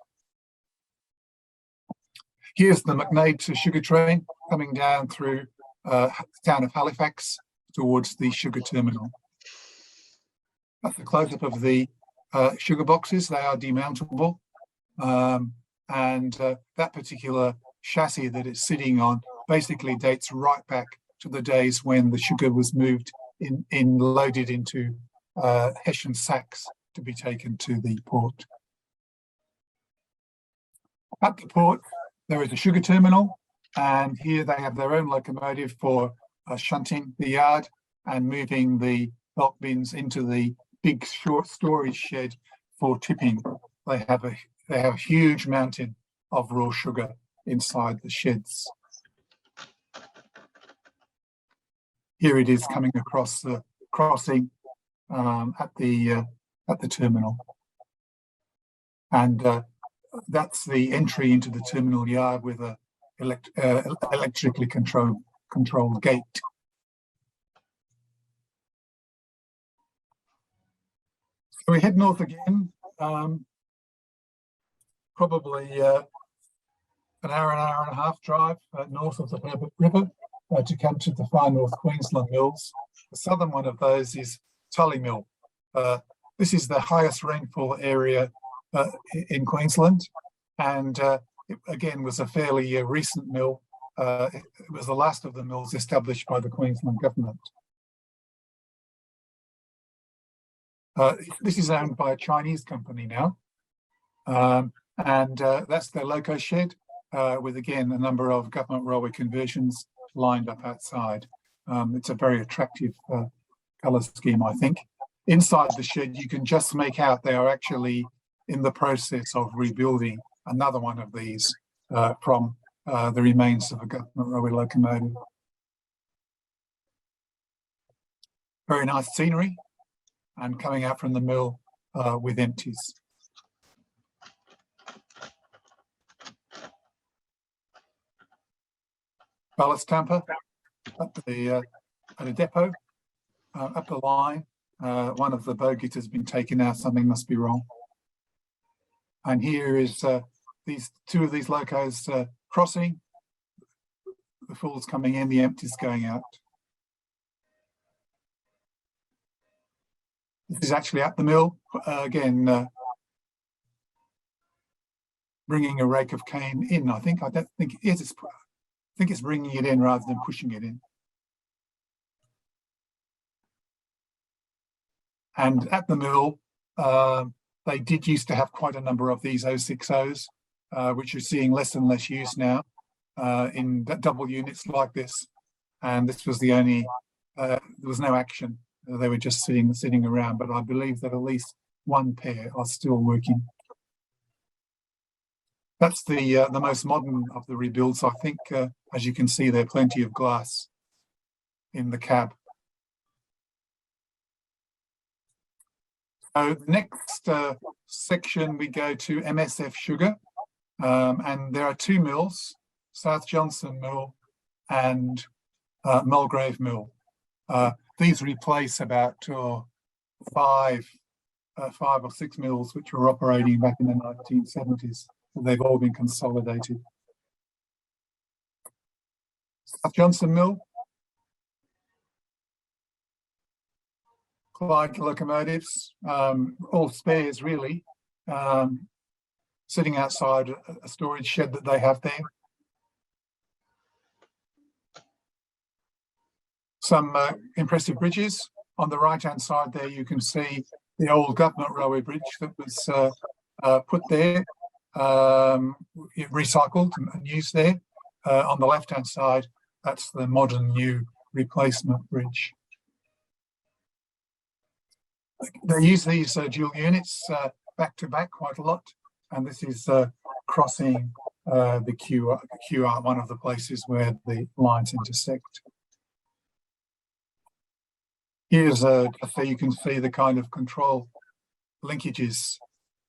Here's the McNade to sugar train coming down through the town of Halifax towards the sugar terminal. That's the close-up of the sugar boxes. They are demountable. And that particular chassis that it's sitting on basically dates right back to the days when the sugar was moved loaded into Hessian sacks to be taken to the port. At the port, there is a sugar terminal, and here they have their own locomotive for shunting the yard and moving the bulk bins into the big short storage shed for tipping. They have a huge mountain of raw sugar inside the sheds. Here it is coming across the crossing at the terminal, and that's the entry into the terminal yard with a electrically controlled gate. So we head north again, probably an hour and a half drive north of the Herbert River to come to the far North Queensland mills. The southern one of those is Tully Mill. This is the highest rainfall area in Queensland, and it again was a fairly recent mill. It was the last of the mills established by the Queensland government. This is owned by a Chinese company now, and that's their loco shed with, again, a number of government railway conversions lined up outside. It's a very attractive colour scheme, I think. Inside the shed, you can just make out they are actually in the process of rebuilding another one of these from the remains of a government railway locomotive. Very nice scenery, and coming out from the mill with empties. Ballast tamper at a depot, up the line. One of the bogies has been taken out. Something must be wrong. And here is these two of these locos crossing. The full's coming in, the empty's going out. This is actually at the mill again. bringing a rake of cane in. I don't think it is. I think it's bringing it in rather than pushing it in. And at the mill, they did used to have quite a number of these 060s, which you're seeing less and less use now in double units like this. And this was the only, there was no action. They were just sitting around, but I believe that at least one pair are still working. That's the most modern of the rebuilds. I think, as you can see, there are plenty of glass in the cab. So the next section, we go to MSF Sugar, and there are two mills, South Johnson Mill and Mulgrave Mill. These replace about five or six mills which were operating back in the 1970s. So they've all been consolidated. South Johnson Mill, Clyde locomotives, all spares really, sitting outside a storage shed that they have there. Some impressive bridges. On the right-hand side there, you can see the old government railway bridge that was put there, recycled and used there. On the left-hand side, that's the modern new replacement bridge. They use these dual units back to back quite a lot, and this is crossing the QR, one of the places where the lines intersect. Here's so you can see the kind of control linkages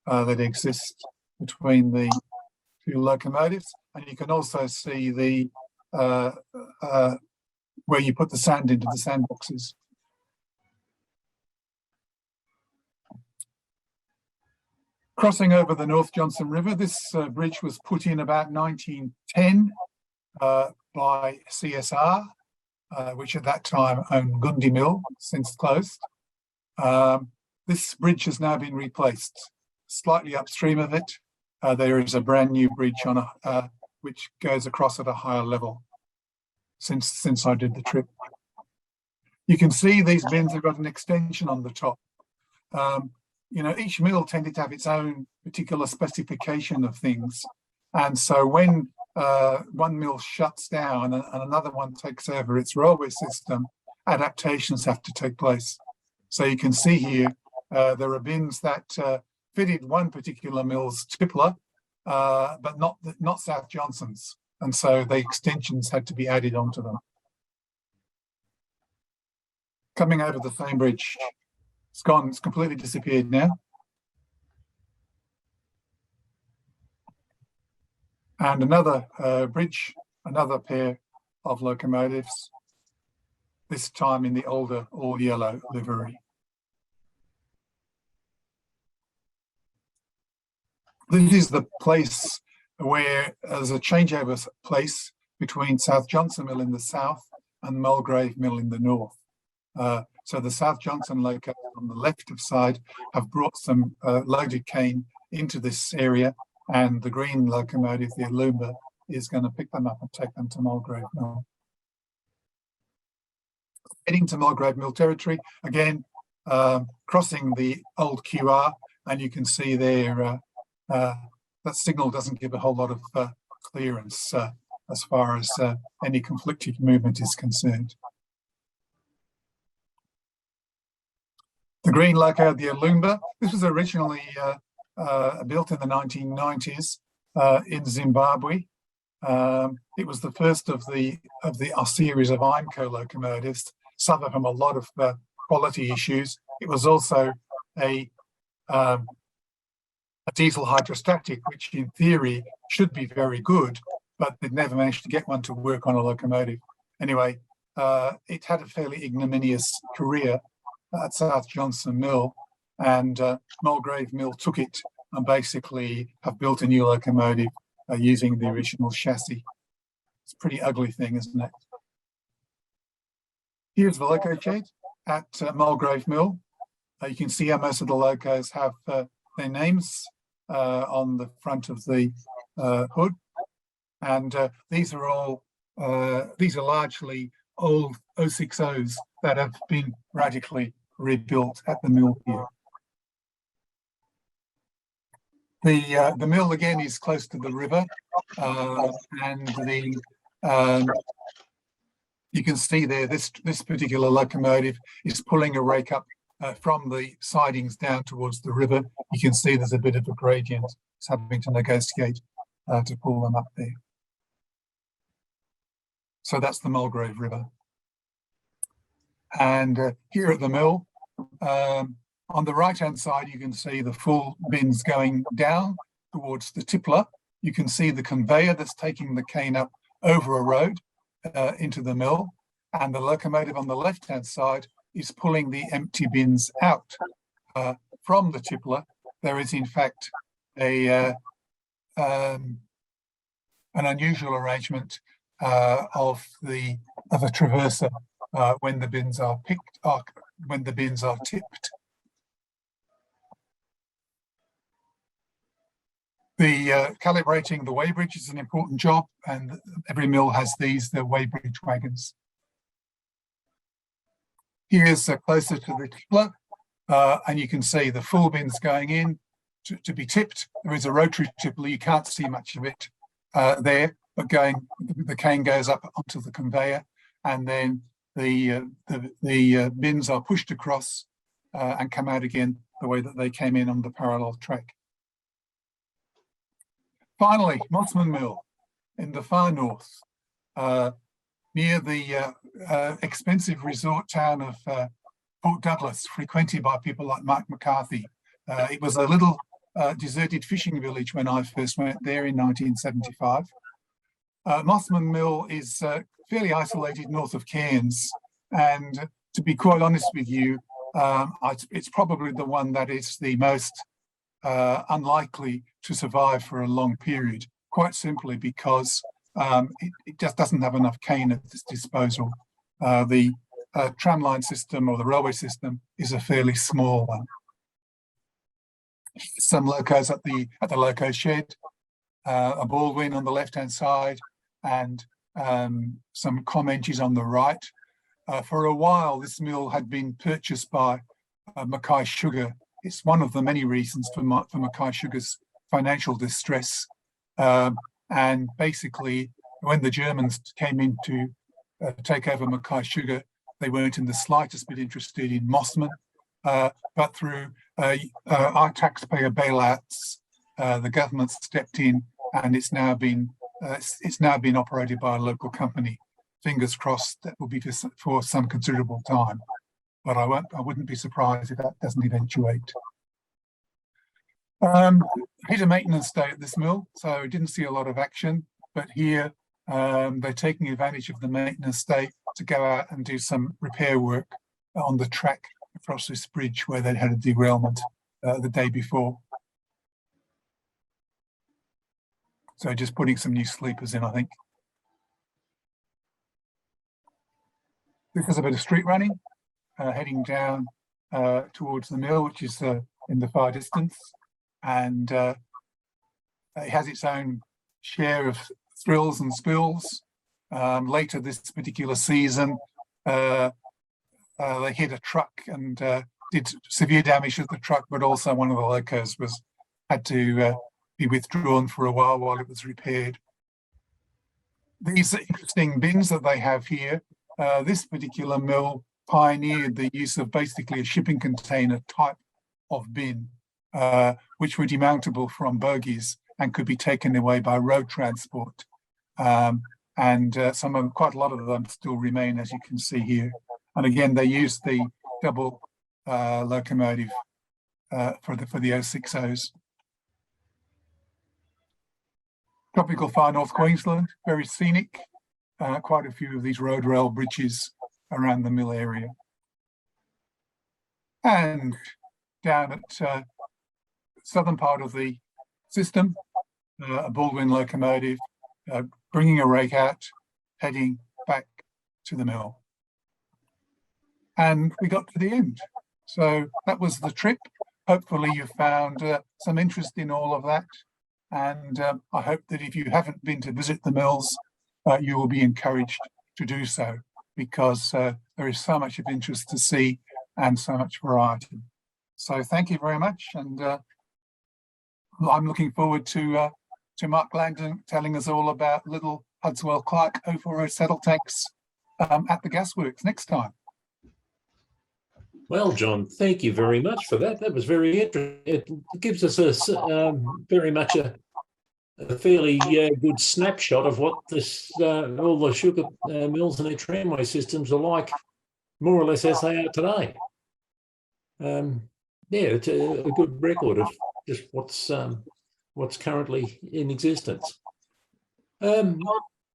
that exist between the two locomotives, and you can also see the where you put the sand into the sandboxes. Crossing over the North Johnson River, this bridge was put in about 1910 by CSR, which at that time owned Gundy Mill, since closed. This bridge has now been replaced. Slightly upstream of it, there is a brand new bridge on which goes across at a higher level since I did the trip. You can see these bins have got an extension on the top. You know, each mill tended to have its own particular specification of things. And so when one mill shuts down and another one takes over its railway system, adaptations have to take place. So you can see here, there are bins that fitted one particular mill's tippler, but not South Johnson's. And so the extensions had to be added onto them. Coming over the same bridge, it's gone, it's completely disappeared now. And another bridge, another pair of locomotives, this time in the older all yellow livery. This is the place where there's a changeover place between South Johnson Mill in the south and Mulgrave Mill in the north. So the South Johnson locomotives on the left of side have brought some loaded cane into this area, and the green locomotive, the Alumba, is going to pick them up and take them to Mulgrave Mill. Heading to Mulgrave Mill territory, again, crossing the old QR, and you can see there that signal doesn't give a whole lot of clearance as far as any conflicting movement is concerned. The green loco, the Alumba, this was originally built in the 1990s in Zimbabwe. It was the first of the series of IMCO locomotives, suffered from a lot of quality issues. It was also a diesel hydrostatic, which in theory should be very good, but they'd never managed to get one to work on a locomotive. Anyway, it had a fairly ignominious career at South Johnson Mill, and Mulgrave Mill took it and basically have built a new locomotive using the original chassis. It's a pretty ugly thing, isn't it? Here's the loco shed at Mulgrave Mill. You can see how most of the locos have their names on the front of the hood. And these are largely old 060s that have been radically rebuilt at the mill here. The mill again is close to the river, and you can see there this particular locomotive is pulling a rake up from the sidings down towards the river. You can see there's a bit of a gradient. It's having to negotiate to pull them up there. So that's the Mulgrave River. And here at the mill, on the right-hand side, you can see the full bins going down towards the tippler. You can see the conveyor that's taking the cane up over a road into the mill. And the locomotive on the left-hand side is pulling the empty bins out from the tippler. There is, in fact, an unusual arrangement of a traverser when the bins are tipped. The calibrating the weighbridge is an important job, and every mill has these, the weighbridge wagons. Here's closer to the tippler, and you can see the full bins going in to be tipped. There is a rotary tippler, you can't see much of it there, but the cane goes up onto the conveyor, and then the bins are pushed across and come out again the way that they came in on the parallel track. Finally, Mossman Mill in the far north, near the expensive resort town of Port Douglas, frequented by people like Mark McCarthy. It was a little deserted fishing village when I first went there in 1975. Mossman Mill is fairly isolated north of Cairns, and to be quite honest with you, it's probably the one that is the most unlikely to survive for a long period, quite simply because it just doesn't have enough cane at its disposal. The tramline system or the railway system is a fairly small one. Some locos at the loco shed, a Baldwin on the left-hand side, and some comm engines on the right. For a while, this mill had been purchased by Mackay Sugar. It's one of the many reasons for Mackay Sugar's financial distress. And basically, when the Germans came in to take over Mackay Sugar, they weren't in the slightest bit interested in Mossman. But through our taxpayer bailouts, the government stepped in, and it's now been operated by a local company. Fingers crossed that will be for some considerable time. But I wouldn't be surprised if that doesn't eventuate. Hit a maintenance day at this mill, so I didn't see a lot of action. But here they're taking advantage of the maintenance day to go out and do some repair work on the track across this bridge where they'd had a derailment the day before. So just putting some new sleepers in, I think. This is a bit of street running, heading down towards the mill, which is in the far distance. And it has its own share of thrills and spills. Later this particular season, they hit a truck and did severe damage to the truck, but also one of the locos had to be withdrawn for a while it was repaired. These interesting bins that they have here, this particular mill pioneered the use of basically a shipping container type of bin, which were demountable from bogies and could be taken away by road transport. And quite a lot of them still remain, as you can see here. And again, they used the double locomotive for the 060s. Tropical far north Queensland, very scenic. Quite a few of these road rail bridges around the mill area. And down at southern part of the system, a Baldwin locomotive bringing a rake out, heading back to the mill. And we got to the end. So that was the trip. hopefully you found some interest in all of that. And I hope that if you haven't been to visit the mills, you will be encouraged to do so, because there is so much of interest to see and so much variety. So thank you very much. And I'm looking forward to Mark Langdon telling us all about little Hudswell Clark 040 saddle tanks at the gasworks next time. Well, John, thank you very much for that. That was very interesting. It gives us a very much a fairly good snapshot of what this all the sugar mills and their tramway systems are like, more or less as they are today. Yeah, it's a good record of just what's currently in existence.